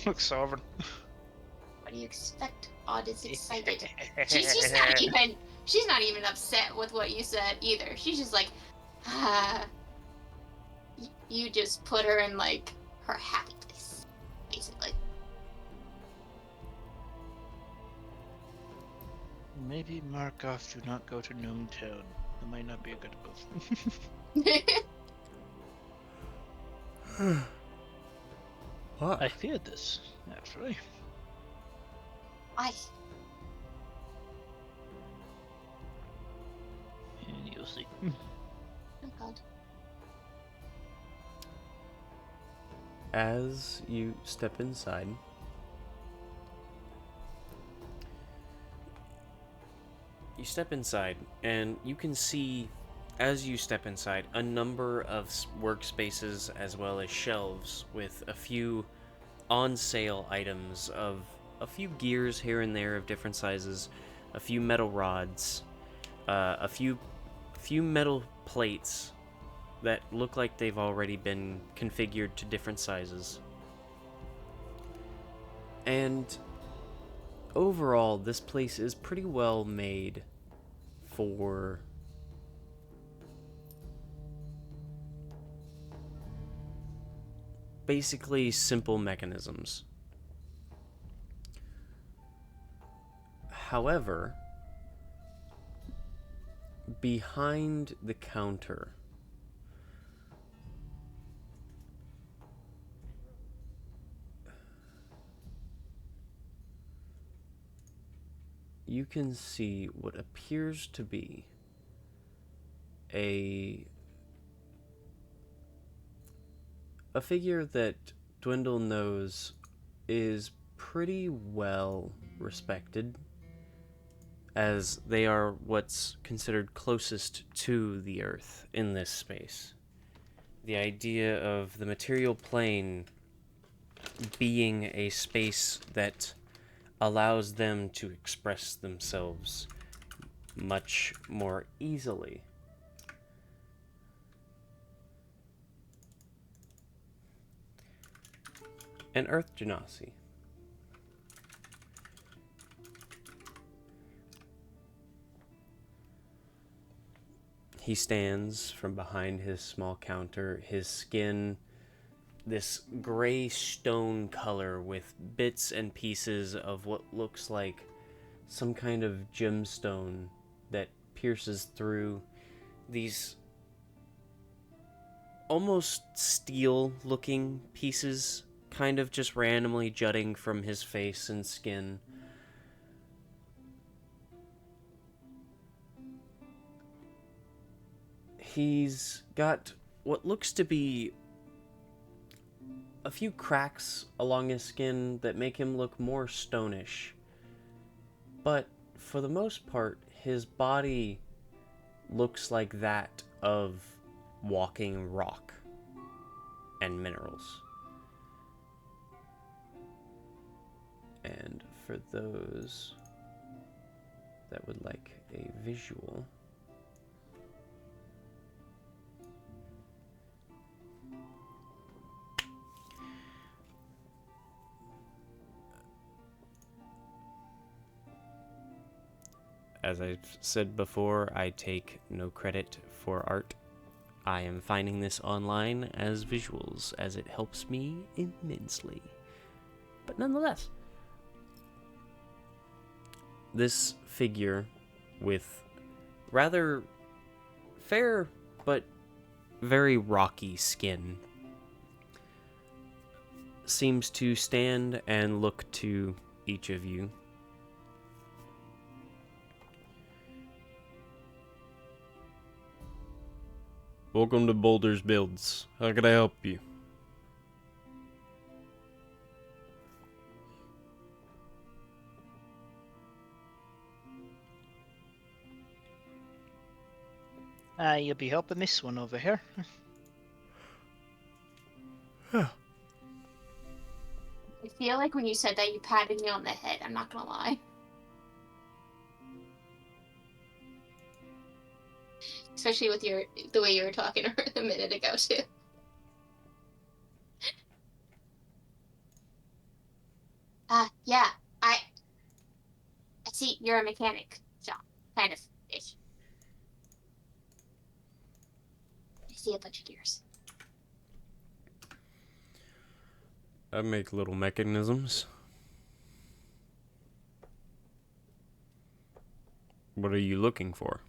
Look, Sovereign. What do you expect? Odd is excited. She's not even upset with what you said either. She's just like, you just put her in like her happy place, basically. Maybe mark off to not go to Gnome Town. That might not be a good move. What? I feared this, actually. Why? And you'll see. Oh god. As you step inside, and you can see, as you step inside, a number of workspaces as well as shelves with a few on-sale items of a few gears here and there of different sizes, a few metal rods, a few metal plates that look like they've already been configured to different sizes. And overall, this place is pretty well made for basically simple mechanisms. However, behind the counter, you can see what appears to be a figure that Dwendal knows is pretty well respected, as they are what's considered closest to the earth in this space. The idea of the material plane being a space that allows them to express themselves much more easily. An Earth Genasi. He stands from behind his small counter, his skin this gray stone color with bits and pieces of what looks like some kind of gemstone that pierces through these almost steel-looking pieces, kind of just randomly jutting from his face and skin. He's got what looks to be a few cracks along his skin that make him look more stonish. But for the most part, his body looks like that of walking rock and minerals. And for those that would like a visual, as I've said before, I take no credit for art. I am finding this online as visuals, as it helps me immensely. But nonetheless, this figure with rather fair but very rocky skin seems to stand and look to each of you. Welcome to Boulder's Builds. How can I help you? You'll be helping this one over here. I feel like when you said that, you patted me on the head. I'm not gonna lie. Especially with the way you were talking a minute ago too. Yeah, I see you're a mechanic, so kind of ish. I see a bunch of gears. I make little mechanisms. What are you looking for?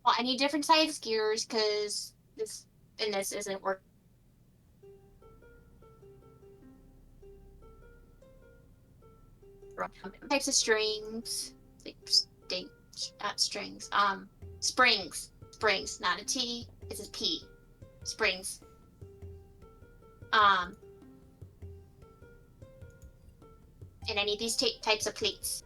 Well, need different size gears because this isn't working. Types of strings, like not strings. Springs, not a T. It's a P. Springs. And I need these types of plates.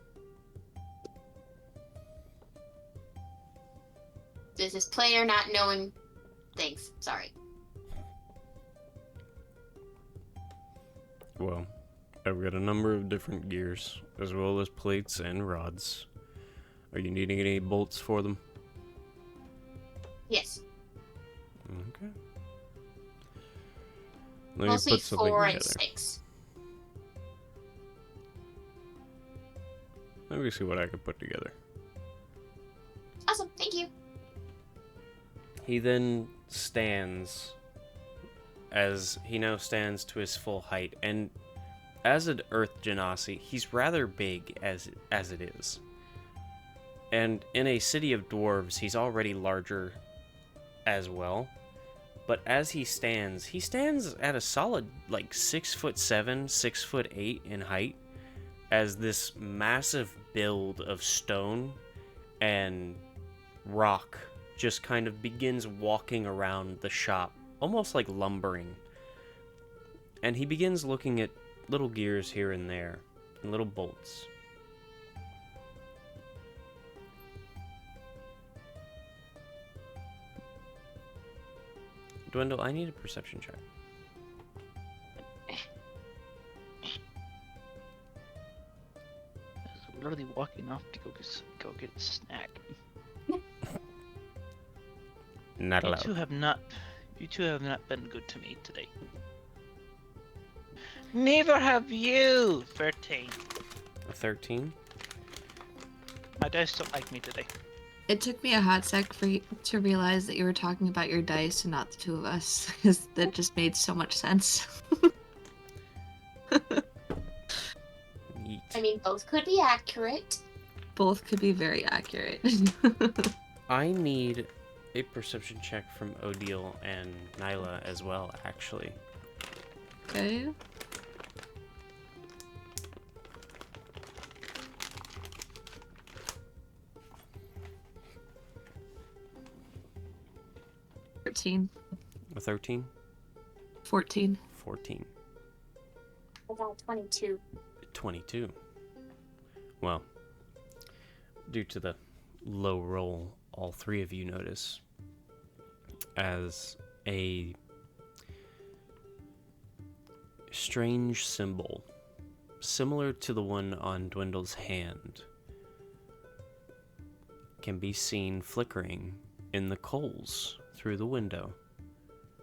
This is player not knowing things. Sorry. Well, I've got a number of different gears, as well as plates and rods. Are you needing any bolts for them? Yes. Okay. Let me Mostly put something 4 together. and 6. Let me see what I can put together. Awesome. Thank you. He then stands, as he now stands to his full height, and as an Earth Genasi, he's rather big as it is. And in a city of dwarves, he's already larger as well. But as he stands at a solid like 6'7", 6'8" in height, as this massive build of stone and rock just kind of begins walking around the shop, almost like lumbering. And he begins looking at little gears here and there, and little bolts. Dwendal, I need a perception check. I was literally walking off to go get a snack. Not You allowed. two have not been good to me today. Neither have you. 13. A 13? My dice don't like me today. It took me a hot sec for you to realize that you were talking about your dice and not the two of us, because that just made so much sense. Neat. I mean, both could be accurate. Both could be very accurate. I need a perception check from Odile and Nyla as well, actually. Okay. $13. A 13? 14. 14. I got 22. 22. Well, due to the low roll, all three of you notice as a strange symbol, similar to the one on Dwendal's hand, can be seen flickering in the coals through the window,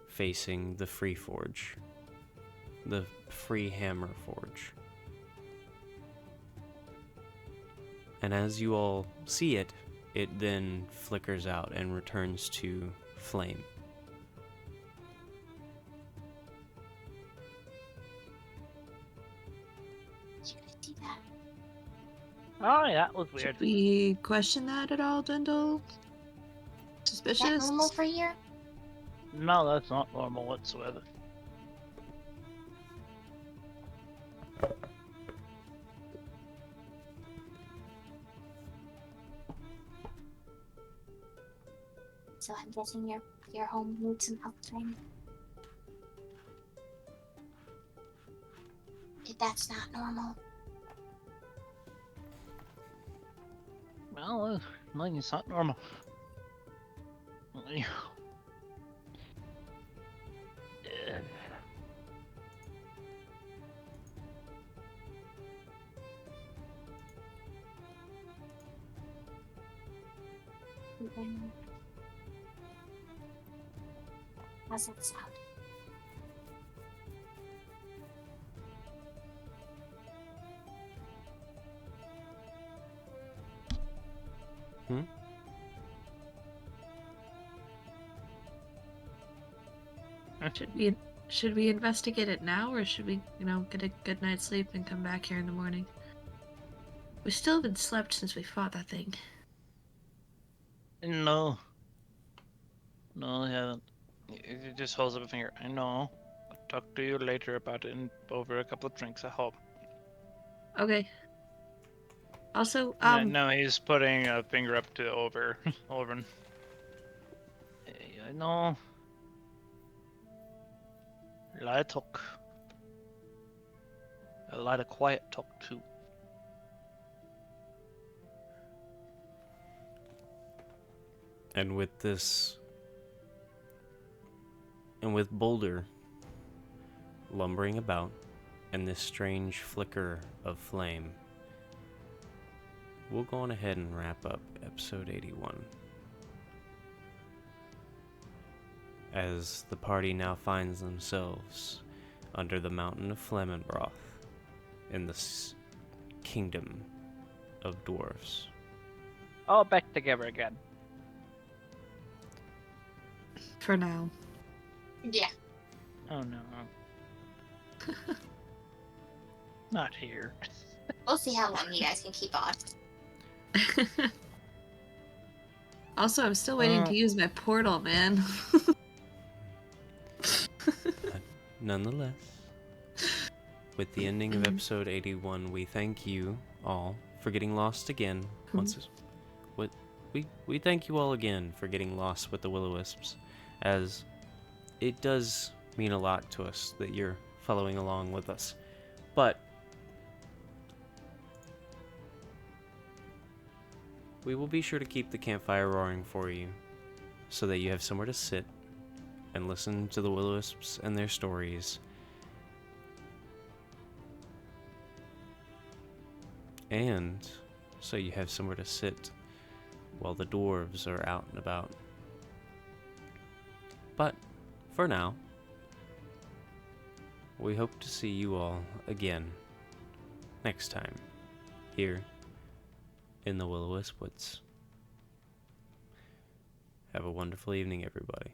facing the Free Forge, the Free Hammer Forge. And as you all see it, it then flickers out and returns to flame. You could see that. Oh, yeah, that was weird. Should we question that at all, Dwendal? Is Suspicious? that normal for here? No, that's not normal whatsoever. So I'm guessing your home needs some help training. If that's not normal. Well, it's not normal. How's that sound? Should we investigate it now, or should we, get a good night's sleep and come back here in the morning? We still haven't slept since we fought that thing. No. No, he hasn't. He just holds up a finger. I know. I'll talk to you later about it over a couple of drinks, I hope. Okay. Also, No, he's putting a finger up to Overn. Hey, I know. A lot of talk. A lot of quiet talk, too. And with this, and with Boulder lumbering about, and this strange flicker of flame, we'll go on ahead and wrap up episode 81. As the party now finds themselves under the mountain of Flamenbroth in the kingdom of dwarves. All back together again. for now. Yeah. Oh no. Not here. We'll see how long you guys can keep on. Also, I'm still waiting to use my portal, man. Nonetheless, with the ending of episode 81, we thank you all for getting lost again. We thank you all again for getting lost with the Will-O-Wisps, as it does mean a lot to us that you're following along with us. But we will be sure to keep the campfire roaring for you, so that you have somewhere to sit and listen to the Will-O-Wisps and their stories. And so you have somewhere to sit while the dwarves are out and about. But for now, we hope to see you all again next time here in the Will-O-Wisp Woods. Have a wonderful evening, everybody.